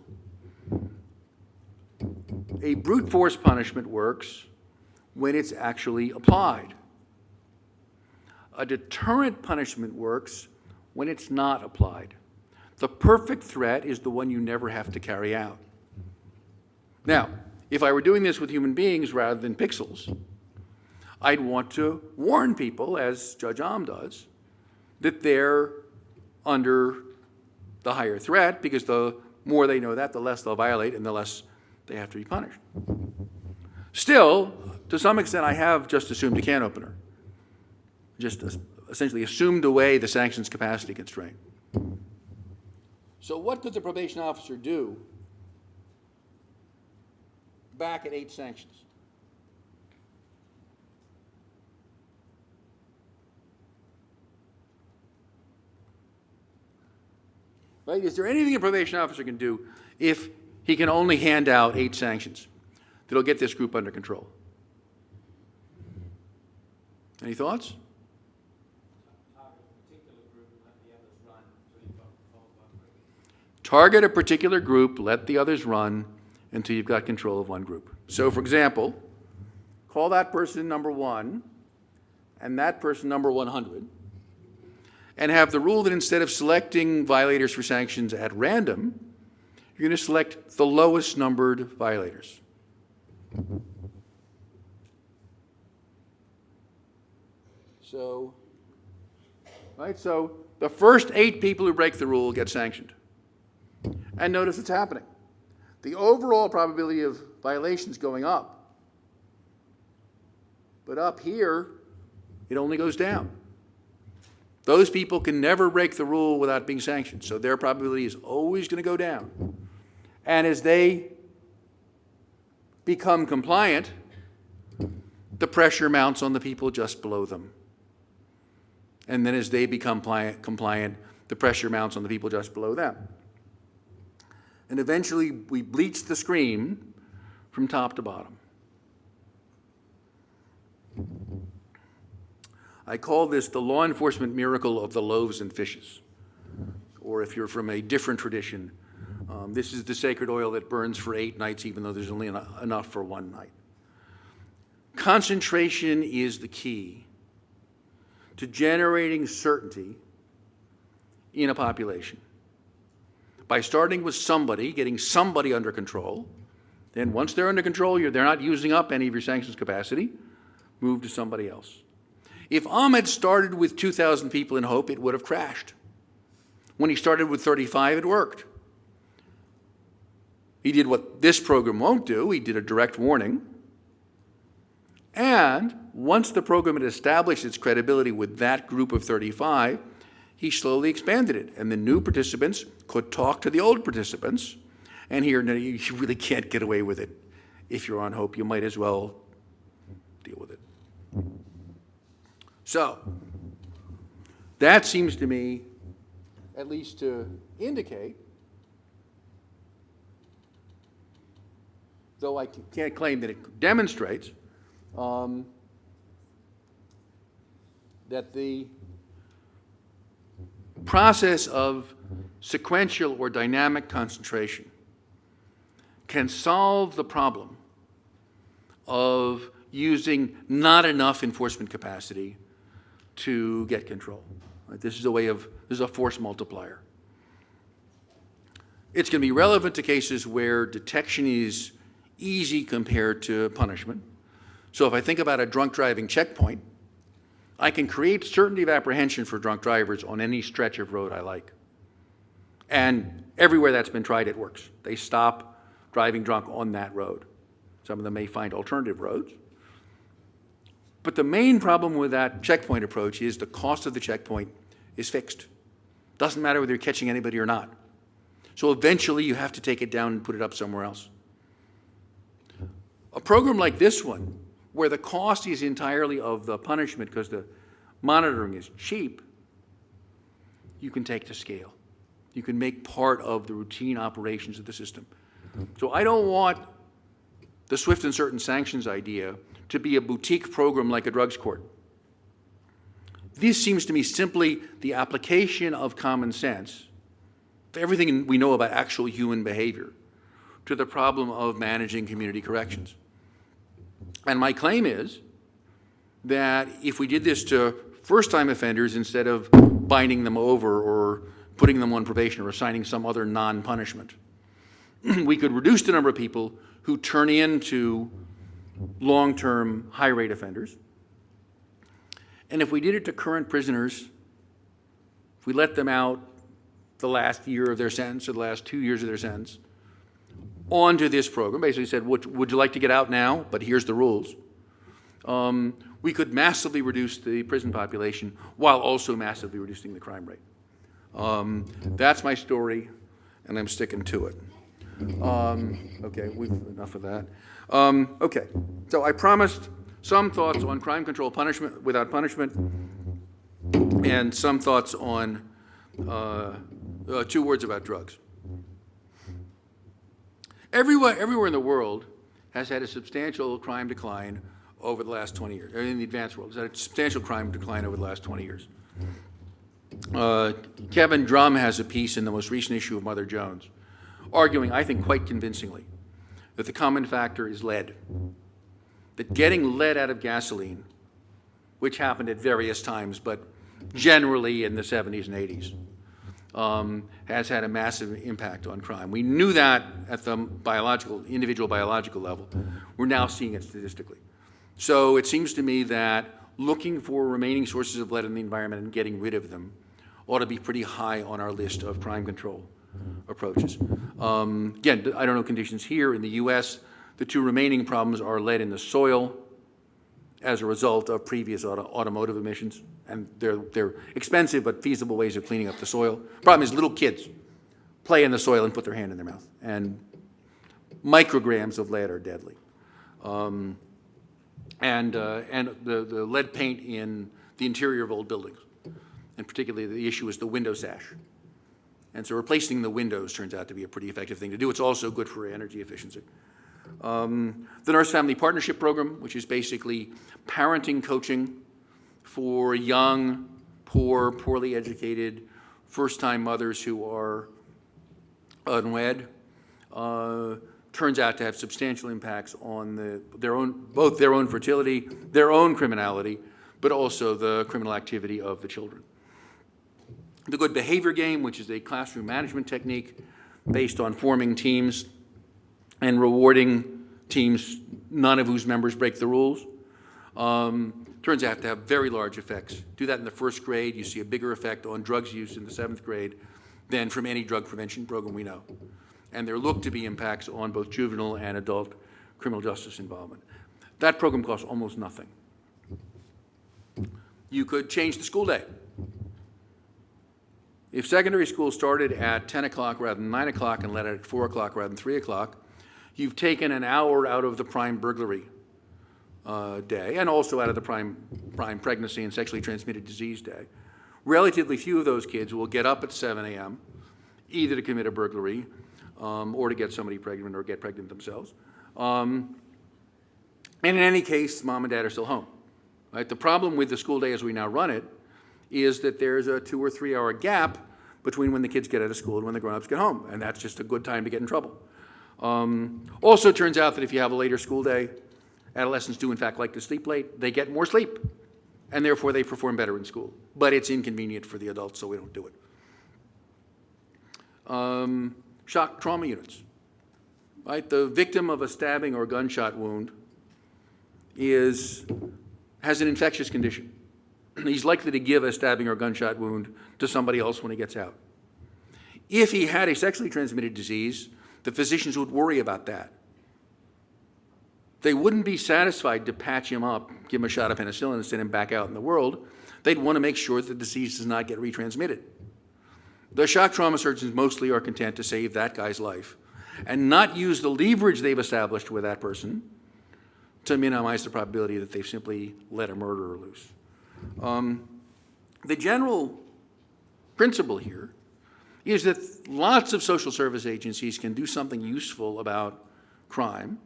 A brute force punishment works when it's actually applied. A deterrent punishment works when it's not applied. The perfect threat is the one you never have to carry out. Now, if I were doing this with human beings rather than pixels, I'd want to warn people, as Judge Alm does, that they're under the higher threat, because the more they know that, the less they'll violate and the less they have to be punished. Still, to some extent, I have just assumed a can opener. Just essentially assumed away the sanctions capacity constraint. So what could the probation officer do back at 8 sanctions? Right? Is there anything a probation officer can do if he can only hand out 8 sanctions that'll get this group under control? Any thoughts? Target a particular group, let the others run until you've got control of one group. So, for example, call that person number 1 and that person number 100, and have the rule that instead of selecting violators for sanctions at random, you're going to select the lowest numbered violators. So, right, so the first 8 people who break the rule get sanctioned. And notice what's happening. The overall probability of violations going up. But up here, it only goes down. Those people can never break the rule without being sanctioned, so their probability is always going to go down. And as they become compliant, the pressure mounts on the people just below them. And then as they become compliant, the pressure mounts on the people just below them. And eventually we bleach the screen from top to bottom. I call this the law enforcement miracle of the loaves and fishes. Or if you're from a different tradition, this is the sacred oil that burns for 8 nights, even though there's only enough for 1 night. Concentration is the key to generating certainty in a population. By starting with somebody, getting somebody under control, then once they're under control, they're not using up any of your sanctions capacity, move to somebody else. If Ahmed started with 2,000 people in hope, it would have crashed. When he started with 35, it worked. He did what this program won't do. He did a direct warning. And once the program had established its credibility with that group of 35, he slowly expanded it. And the new participants could talk to the old participants. And here, no, you really can't get away with it. If you're on hope, you might as well deal with it. So, that seems to me, at least to indicate, though I can't claim that it demonstrates, that the process of sequential or dynamic concentration can solve the problem of using not enough enforcement capacity to get control. Right? This is a force multiplier. It's going to be relevant to cases where detection is easy compared to punishment. So if I think about a drunk driving checkpoint, I can create certainty of apprehension for drunk drivers on any stretch of road I like. And everywhere that's been tried, it works. They stop driving drunk on that road. Some of them may find alternative roads. But the main problem with that checkpoint approach is the cost of the checkpoint is fixed. Doesn't matter whether you're catching anybody or not. So eventually you have to take it down and put it up somewhere else. A program like this one, where the cost is entirely of the punishment because the monitoring is cheap, you can take to scale. You can make part of the routine operations of the system. So I don't want the swift and certain sanctions idea to be a boutique program like a drugs court. This seems to me simply the application of common sense, everything we know about actual human behavior, to the problem of managing community corrections. And my claim is that if we did this to first-time offenders instead of binding them over or putting them on probation or assigning some other non-punishment, we could reduce the number of people who turn into long-term high-rate offenders. And if we did it to current prisoners, if we let them out the last year of their sentence or the last 2 years of their sentence onto this program, basically said, would you like to get out now, but here's the rules, we could massively reduce the prison population while also massively reducing the crime rate. That's my story, and I'm sticking to it. Okay, enough of that. Okay, so I promised some thoughts on crime control punishment without punishment, and some thoughts on 2 words about drugs. Everywhere in the world has had a substantial crime decline over the last 20 years. In the advanced world, has had a substantial crime decline over the last 20 years. Kevin Drum has a piece in the most recent issue of Mother Jones, arguing, I think quite convincingly, that the common factor is lead. That getting lead out of gasoline, which happened at various times, but generally in the 70s and 80s, has had a massive impact on crime. We knew that at the individual biological level. We're now seeing it statistically. So it seems to me that looking for remaining sources of lead in the environment and getting rid of them ought to be pretty high on our list of crime control approaches. Again, I don't know conditions here in the US. The 2 remaining problems are lead in the soil as a result of previous automotive emissions. And they're expensive but feasible ways of cleaning up the soil. Problem is little kids play in the soil and put their hand in their mouth. And micrograms of lead are deadly. And the lead paint in the interior of old buildings. And particularly the issue is the window sash. And so replacing the windows turns out to be a pretty effective thing to do. It's also good for energy efficiency. The Nurse-Family Partnership Program, which is basically parenting coaching for young, poor, poorly educated, first-time mothers who are unwed, turns out to have substantial impacts on both their own fertility, their own criminality, but also the criminal activity of the children. The Good Behavior Game, which is a classroom management technique based on forming teams and rewarding teams, none of whose members break the rules, turns out to have very large effects. Do that in the first grade, you see a bigger effect on drugs use in the 7th grade than from any drug prevention program we know. And there look to be impacts on both juvenile and adult criminal justice involvement. That program costs almost nothing. You could change the school day. If secondary school started at 10 o'clock rather than 9 o'clock and let it at 4 o'clock rather than 3 o'clock, you've taken an hour out of the prime burglary day and also out of the prime pregnancy and sexually transmitted disease day. Relatively few of those kids will get up at 7 a.m. either to commit a burglary or to get somebody pregnant or get pregnant themselves. And in any case, mom and dad are still home. Right? The problem with the school day as we now run it is that there's a 2 or 3 hour gap between when the kids get out of school and when the grown-ups get home, and that's just a good time to get in trouble. Also, it turns out that if you have a later school day, adolescents do in fact like to sleep late. They get more sleep, and therefore they perform better in school. But it's inconvenient for the adults, so we don't do it. Shock trauma units. Right? The victim of a stabbing or gunshot wound has an infectious condition. He's likely to give a stabbing or gunshot wound to somebody else when he gets out. If he had a sexually transmitted disease, the physicians would worry about that. They wouldn't be satisfied to patch him up, give him a shot of penicillin, and send him back out in the world. They'd want to make sure that the disease does not get retransmitted. The shock trauma surgeons mostly are content to save that guy's life and not use the leverage they've established with that person to minimize the probability that they've simply let a murderer loose. The general principle here is that lots of social service agencies can do something useful about crime.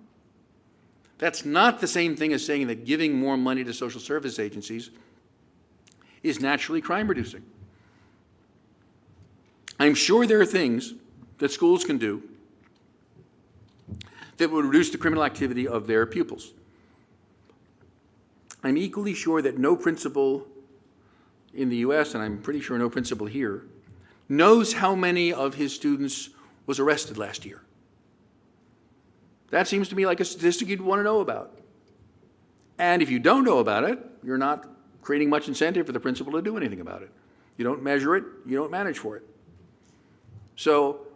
That's not the same thing as saying that giving more money to social service agencies is naturally crime reducing. I'm sure there are things that schools can do that will reduce the criminal activity of their pupils. I'm equally sure that no principal in the US, and I'm pretty sure no principal here, knows how many of his students was arrested last year. That seems to me like a statistic you'd want to know about. And if you don't know about it, you're not creating much incentive for the principal to do anything about it. You don't measure it, you don't manage for it. So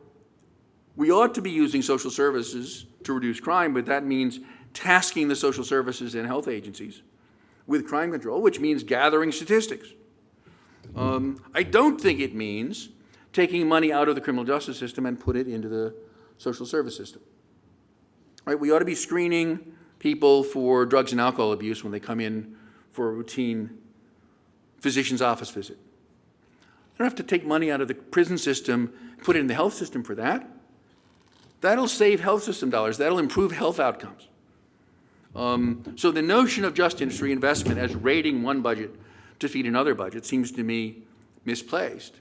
we ought to be using social services to reduce crime, but that means tasking the social services and health agencies with crime control, which means gathering statistics. I don't think it means taking money out of the criminal justice system and put it into the social service system. Right? We ought to be screening people for drugs and alcohol abuse when they come in for a routine physician's office visit. You don't have to take money out of the prison system, put it in the health system for that. That'll save health system dollars. That'll improve health outcomes. So the notion of just industry investment as raiding one budget to feed another budget seems to me misplaced.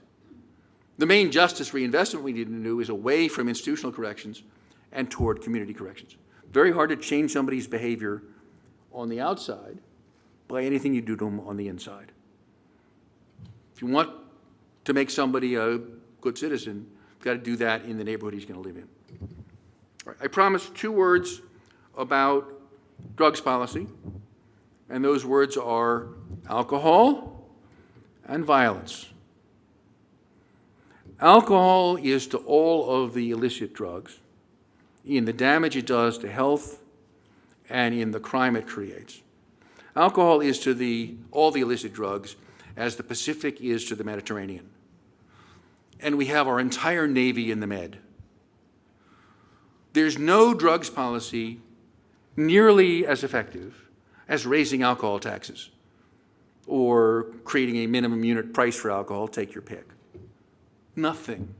The main justice reinvestment we need to do is away from institutional corrections and toward community corrections. Very hard to change somebody's behavior on the outside by anything you do to them on the inside. If you want to make somebody a good citizen, you've got to do that in the neighborhood he's going to live in. All right, I promised 2 words about drugs policy, and those words are alcohol and violence. Alcohol is to all of the illicit drugs in the damage it does to health and in the crime it creates. Alcohol is to all the illicit drugs as the Pacific is to the Mediterranean. And we have our entire Navy in the Med. There's no drugs policy nearly as effective as raising alcohol taxes or creating a minimum unit price for alcohol, take your pick. Nothing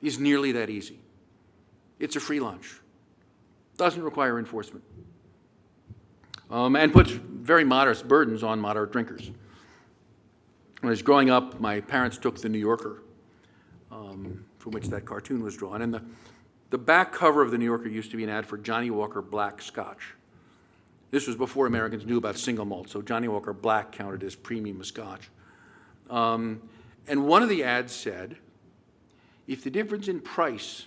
is nearly that easy. It's a free lunch. Doesn't require enforcement. And puts very modest burdens on moderate drinkers. When I was growing up, my parents took the New Yorker, from which that cartoon was drawn, and the back cover of the New Yorker used to be an ad for Johnny Walker Black Scotch. This was before Americans knew about single malt, so Johnny Walker Black counted as premium Scotch. And one of the ads said, if the difference in price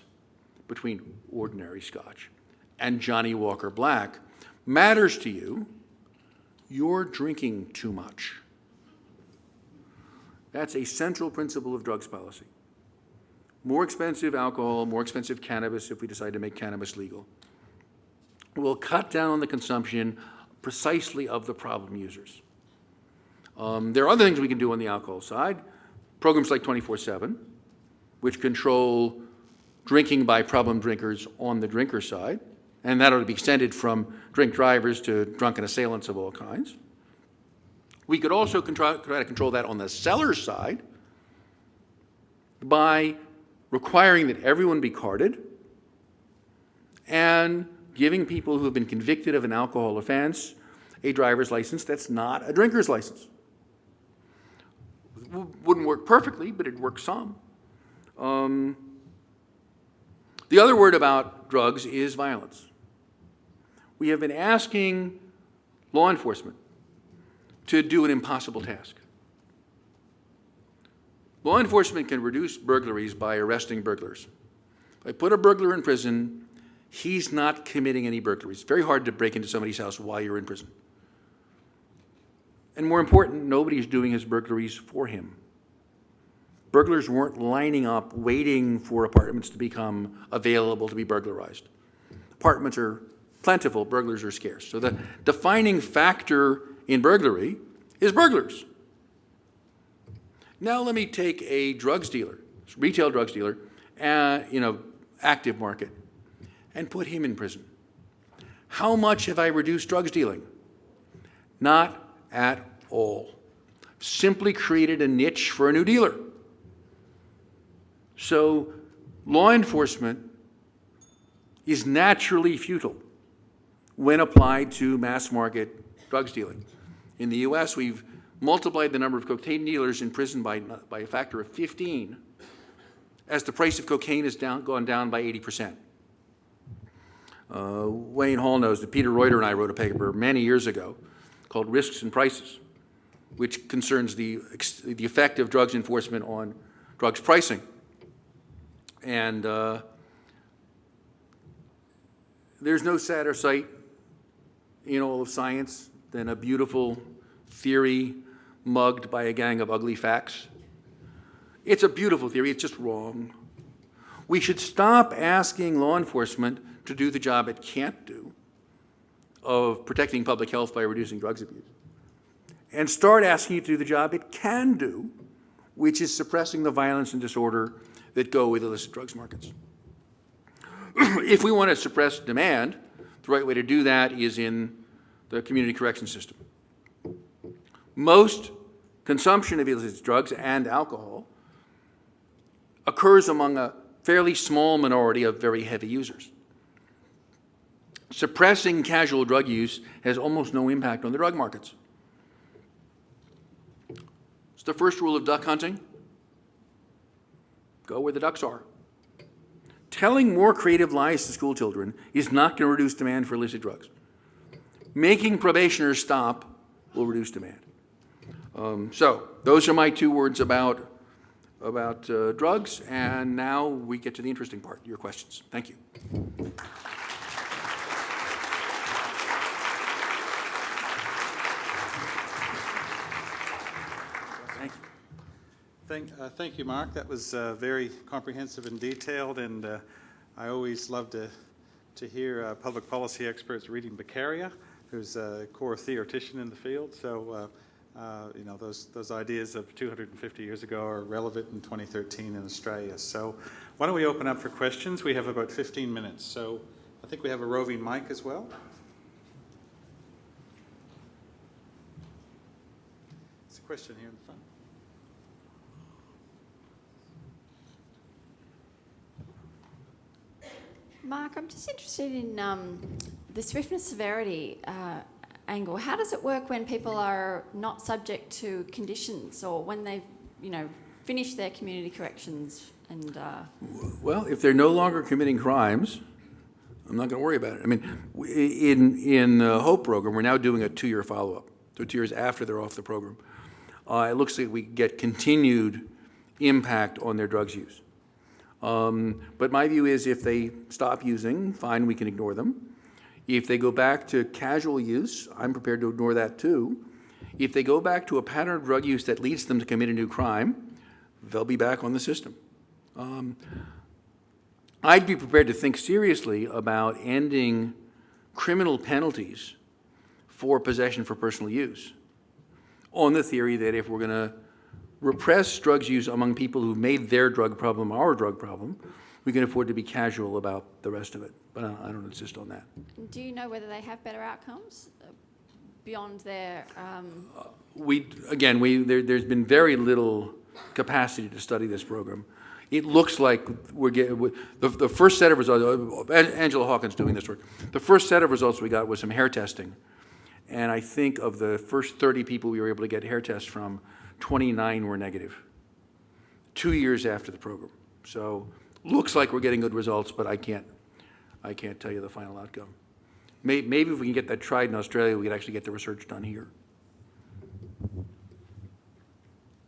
between ordinary Scotch and Johnny Walker Black matters to you, you're drinking too much. That's a central principle of drugs policy. More expensive alcohol, more expensive cannabis if we decide to make cannabis legal, will cut down on the consumption precisely of the problem users. There are other things we can do on the alcohol side. Programs like 24/7, which control drinking by problem drinkers on the drinker side, and that ought to be extended from drink drivers to drunken assailants of all kinds. We could also try to control that on the seller side by requiring that everyone be carded and giving people who have been convicted of an alcohol offense a driver's license that's not a drinker's license. Wouldn't work perfectly, but it'd work some. The other word about drugs is violence. We have been asking law enforcement to do an impossible task. Law enforcement can reduce burglaries by arresting burglars. If I put a burglar in prison, he's not committing any burglaries. It's very hard to break into somebody's house while you're in prison. And more important, nobody's doing his burglaries for him. Burglars weren't lining up waiting for apartments to become available to be burglarized. Apartments are plentiful, burglars are scarce. So the defining factor in burglary is burglars. Now let me take a drugs dealer, retail drugs dealer, active market, and put him in prison. How much have I reduced drugs dealing? Not at all. Simply created a niche for a new dealer. So law enforcement is naturally futile when applied to mass market drugs dealing. In the US, we've multiplied the number of cocaine dealers in prison by a factor of 15 as the price of cocaine has gone down by 80%. Wayne Hall knows that Peter Reuter and I wrote a paper many years ago called Risks and Prices, which concerns the effect of drugs enforcement on drugs pricing. And there's no sadder sight in all of science than a beautiful theory mugged by a gang of ugly facts. It's a beautiful theory, it's just wrong. We should stop asking law enforcement to do the job it can't do of protecting public health by reducing drugs abuse, and start asking it to do the job it can do, which is suppressing the violence and disorder that go with illicit drugs markets. If we want to suppress demand, the right way to do that is in the community correction system. Most consumption of illicit drugs and alcohol occurs among a fairly small minority of very heavy users. Suppressing casual drug use has almost no impact on the drug markets. It's the first rule of duck hunting. Go where the ducks are. Telling more creative lies to school children is not going to reduce demand for illicit drugs. Making probationers stop will reduce demand. So those are my 2 words about drugs, and now we get to the interesting part, your questions. Thank you. Thank you, Mark. That was very comprehensive and detailed, and I always love to to hear public policy experts reading Beccaria, who's a core theoretician in the field. So, you know, those ideas of 250 years ago are relevant in 2013 in Australia. So why don't we open up for questions? We have about 15 minutes. So I think we have a roving mic as well. There's a question here in the front. Mark, I'm just interested in the swiftness severity angle. How does it work when people are not subject to conditions, or when they've, you know, finished their community corrections and... Well, if they're no longer committing crimes, I'm not going to worry about it. I mean, in the HOPE program, we're now doing a 2-year follow-up. So 2 years after they're off the program. It looks like we get continued impact on their drugs use. But my view is if they stop using, fine, we can ignore them. If they go back to casual use, I'm prepared to ignore that too. If they go back to a pattern of drug use that leads them to commit a new crime, they'll be back on the system. I'd be prepared to think seriously about ending criminal penalties for possession for personal use, on the theory that if we're going to repress drugs use among people who've made their drug problem our drug problem, we can afford to be casual about the rest of it. But I don't insist on that. Do you know whether they have better outcomes beyond their... There's been very little capacity to study this program. It looks like we're getting, the first set of results, Angela Hawkins doing this work, the first set of results we got was some hair testing. And I think of the first 30 people we were able to get hair tests from, 29 were negative, 2 years after the program. So looks like we're getting good results, but I can't tell you the final outcome. Maybe if we can get that tried in Australia, we could actually get the research done here.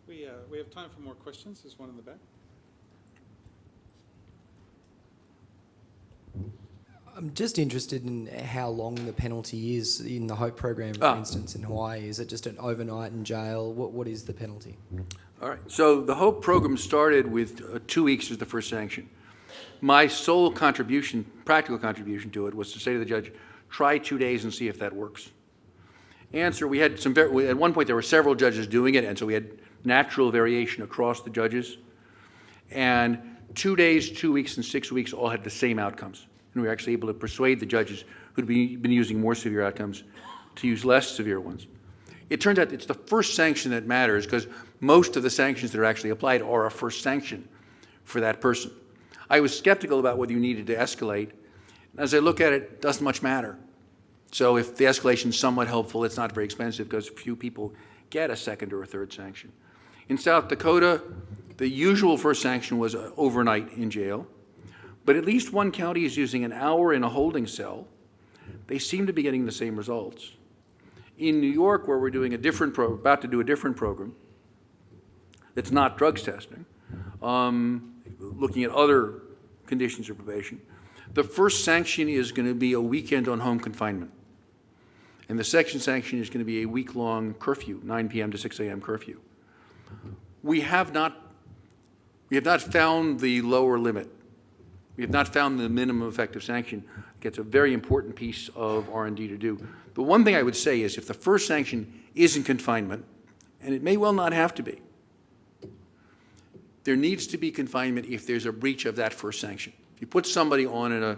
We have time for more questions. There's one in the back. I'm just interested in how long the penalty is in the HOPE program, for instance, in Hawaii. Is it just an overnight in jail? What is the penalty? All right. So the HOPE program started with 2 weeks as the first sanction. My sole contribution, practical contribution to it, was to say to the judge, try 2 days and see if that works. Answer, we had at one point there were several judges doing it, and so we had natural variation across the judges. And 2 days, 2 weeks, and 6 weeks all had the same outcomes. And we were actually able to persuade the judges who'd been using more severe outcomes to use less severe ones. It turns out it's the first sanction that matters, because most of the sanctions that are actually applied are a first sanction for that person. I was skeptical about whether you needed to escalate. As I look at it, it doesn't much matter. So if the escalation is somewhat helpful, it's not very expensive because few people get a second or a third sanction. In South Dakota, the usual first sanction was overnight in jail. But at least one county is using an hour in a holding cell. They seem to be getting the same results. In New York, where we're doing about to do a different program that's not drugs testing, looking at other conditions of probation, the first sanction is going to be a weekend on home confinement. And the second sanction is going to be a week-long curfew, 9 p.m. to 6 a.m. curfew. We have not found the lower limit. We have not found the minimum effective sanction. It's a very important piece of R&D to do. The one thing I would say is if the first sanction isn't confinement, and it may well not have to be, there needs to be confinement if there's a breach of that first sanction. If you put somebody on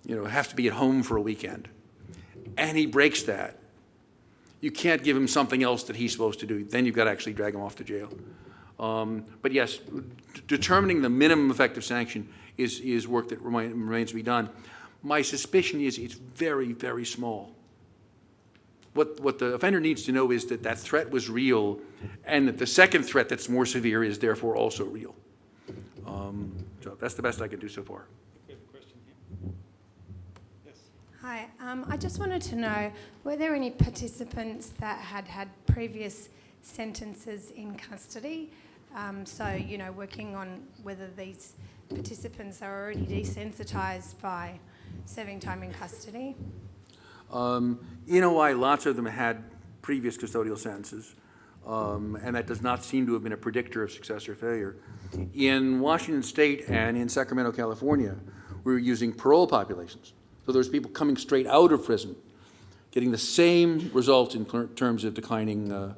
have to be at home for a weekend, and he breaks that, you can't give him something else that he's supposed to do. Then you've got to actually drag him off to jail. But yes, determining the minimum effective sanction is work that remains to be done. My suspicion is it's very, very small. What the offender needs to know is that that threat was real, and that the second threat that's more severe is therefore also real. So that's the best I can do so far. We have a question here. Yes. Hi, I just wanted to know, were there any participants that had previous sentences in custody? So, working on whether these participants are already desensitised by serving time in custody? In Hawaii, lots of them had previous custodial sentences, and that does not seem to have been a predictor of success or failure. In Washington State and in Sacramento, California, we were using parole populations. So there's people coming straight out of prison, getting the same result in terms of declining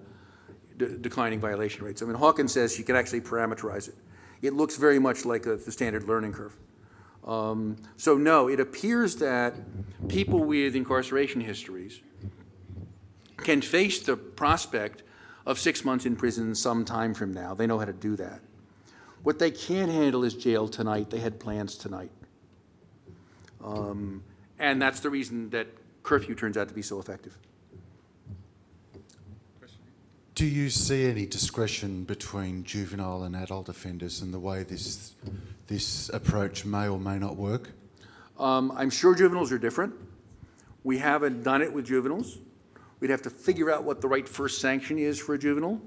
violation rates. I mean, Hawkins says you can actually parameterize it. It looks very much like the standard learning curve. So no, it appears that people with incarceration histories can face the prospect of 6 months in prison some time from now. They know how to do that. What they can't handle is jail tonight. They had plans tonight. And that's the reason that curfew turns out to be so effective. Do you see any discretion between juvenile and adult offenders in the way this approach may or may not work? I'm sure juveniles are different. We haven't done it with juveniles. We'd have to figure out what the right first sanction is for a juvenile.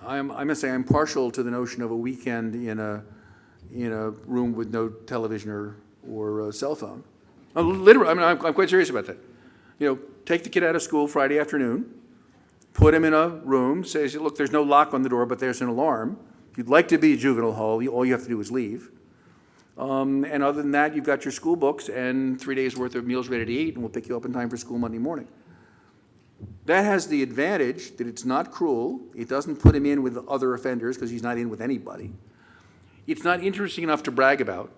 I must say I'm partial to the notion of a weekend in a room with no television or cell phone. Literally, I mean, I'm quite serious about that. You know, take the kid out of school Friday afternoon, put him in a room, say, look, there's no lock on the door, but there's an alarm. If you'd like to be a juvenile hall, all you have to do is leave. And other than that, you've got your school books and 3 days' worth of meals ready to eat, and we'll pick you up in time for school Monday morning. That has the advantage that it's not cruel. It doesn't put him in with other offenders because he's not in with anybody. It's not interesting enough to brag about.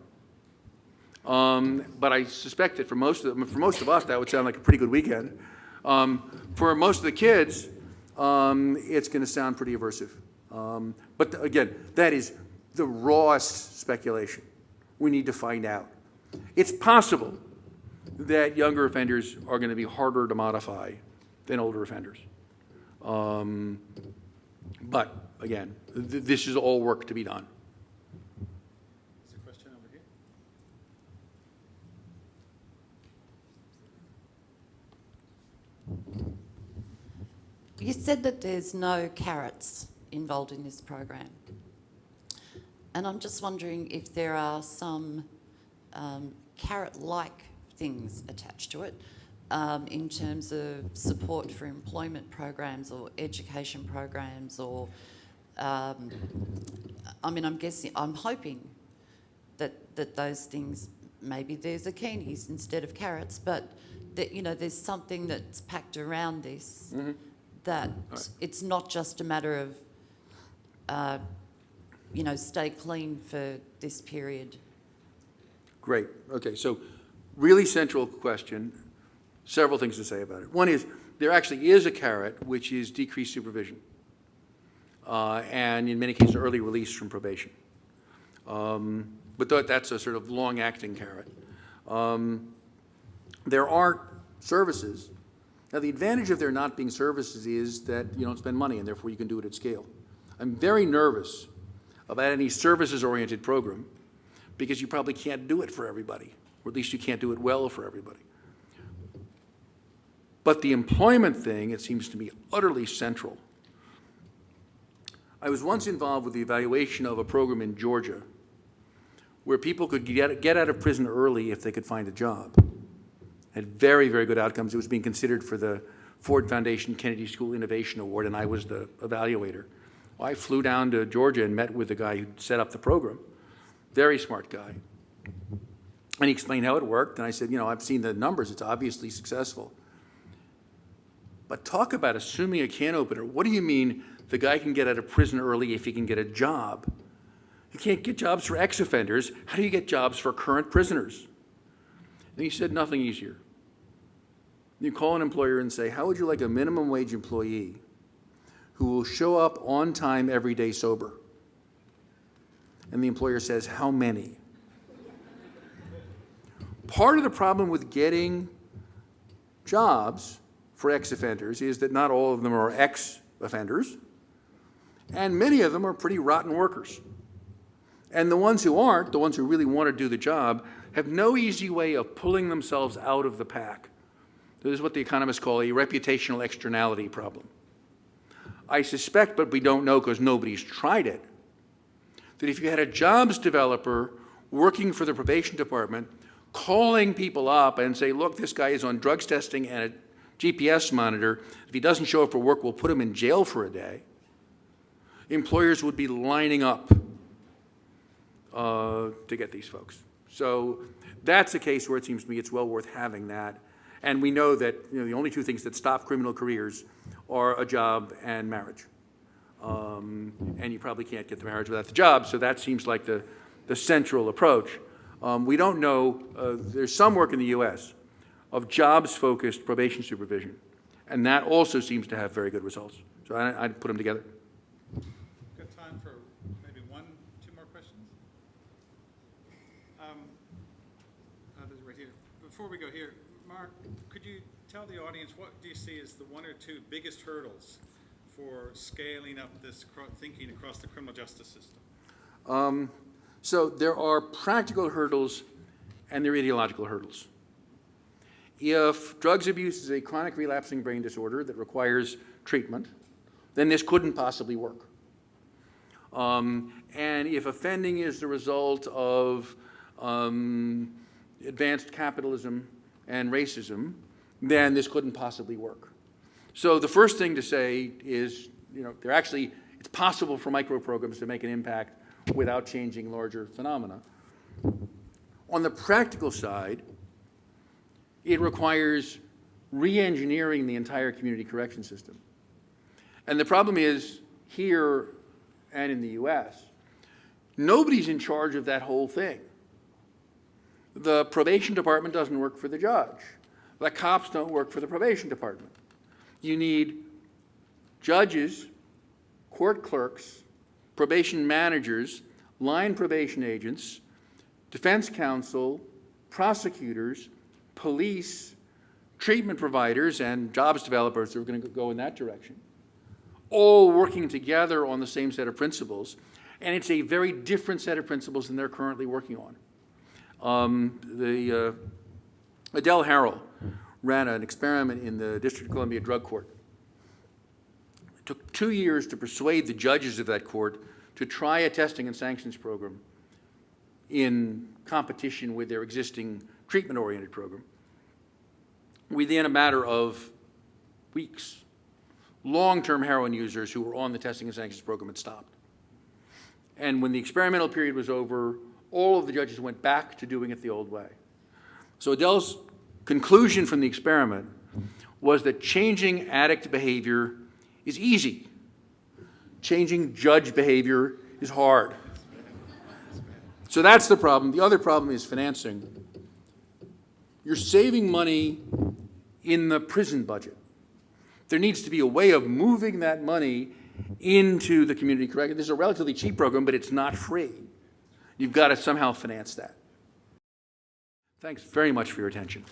But I suspect that for most of us, that would sound like a pretty good weekend. For most of the kids, it's going to sound pretty aversive. But again, that is the rawest speculation. We need to find out. It's possible that younger offenders are going to be harder to modify than older offenders. But again, this is all work to be done. There's a question over here. You said that there's no carrots involved in this program. And I'm just wondering if there are some carrot-like things attached to it in terms of support for employment programs or education programs or, I mean, I'm hoping that those things, maybe there's zucchinis instead of carrots, but that, you know, there's something that's packed around this that it's not just a matter of, you know, stay clean for this period. Great. Okay, so really central question. Several things to say about it. One is there actually is a carrot, which is decreased supervision, and in many cases early release from probation. But that's a sort of long-acting carrot. There are services. Now, the advantage of there not being services is that you don't spend money, and therefore you can do it at scale. I'm very nervous about any services-oriented program because you probably can't do it for everybody, or at least you can't do it well for everybody. But the employment thing, it seems to me, utterly central. I was once involved with the evaluation of a program in Georgia where people could get out of prison early if they could find a job. Had very, very good outcomes. It was being considered for the Ford Foundation Kennedy School Innovation Award, and I was the evaluator. Well, I flew down to Georgia and met with the guy who set up the program. Very smart guy. And he explained how it worked, and I said, you know, I've seen the numbers. It's obviously successful. But talk about assuming a can opener. What do you mean the guy can get out of prison early if he can get a job? You can't get jobs for ex-offenders. How do you get jobs for current prisoners? And he said nothing easier. You call an employer and say, how would you like a minimum wage employee who will show up on time every day sober? And the employer says, how many? Part of the problem with getting jobs for ex-offenders is that not all of them are ex-offenders, and many of them are pretty rotten workers. And the ones who aren't, the ones who really want to do the job, have no easy way of pulling themselves out of the pack. This is what the economists call a reputational externality problem. I suspect, but we don't know because nobody's tried it, that if you had a jobs developer working for the probation department, calling people up and say, look, this guy is on drugs testing and a GPS monitor. If he doesn't show up for work, we'll put him in jail for a day. Employers would be lining up to get these folks. So That's a case where it seems to me it's well worth having that. And we know that, you know, the only two things that stop criminal careers are a job and marriage. And you probably can't get the marriage without the job, so that seems like the central approach. We don't know, there's some work in the US of jobs-focused probation supervision, and that also seems to have very good results. So I'd put them together. Got time for maybe two more questions? There's right here. Before we go here, Mark, could you tell the audience what do you see as the one or two biggest hurdles for scaling up this thinking across the criminal justice system? So there are practical hurdles and there are ideological hurdles. If drugs abuse is a chronic relapsing brain disorder that requires treatment, then this couldn't possibly work. And if offending is the result of advanced capitalism and racism, then this couldn't possibly work. So the first thing to say is, you know, it's possible for micro-programs to make an impact without changing larger phenomena. On the practical side, it requires re-engineering the entire community correction system. And the problem is, here and in the US, nobody's in charge of that whole thing. The probation department doesn't work for the judge. The cops don't work for the probation department. You need judges, court clerks, probation managers, line probation agents, defense counsel, prosecutors, police, treatment providers, and jobs developers who are going to go in that direction, all working together on the same set of principles. And it's a very different set of principles than they're currently working on. Adele Harrell ran an experiment in the District of Columbia Drug Court. It took 2 years to persuade the judges of that court to try a testing and sanctions program in competition with their existing treatment-oriented program. Within a matter of weeks, long-term heroin users who were on the testing and sanctions program had stopped. And when the experimental period was over, all of the judges went back to doing it the old way. So Adele's conclusion from the experiment was that changing addict behavior is easy. Changing judge behavior is hard. So that's the problem. The other problem is financing. You're saving money in the prison budget. There needs to be a way of moving that money into the community correction. This is a relatively cheap program, but it's not free. You've got to somehow finance that. Thanks very much for your attention.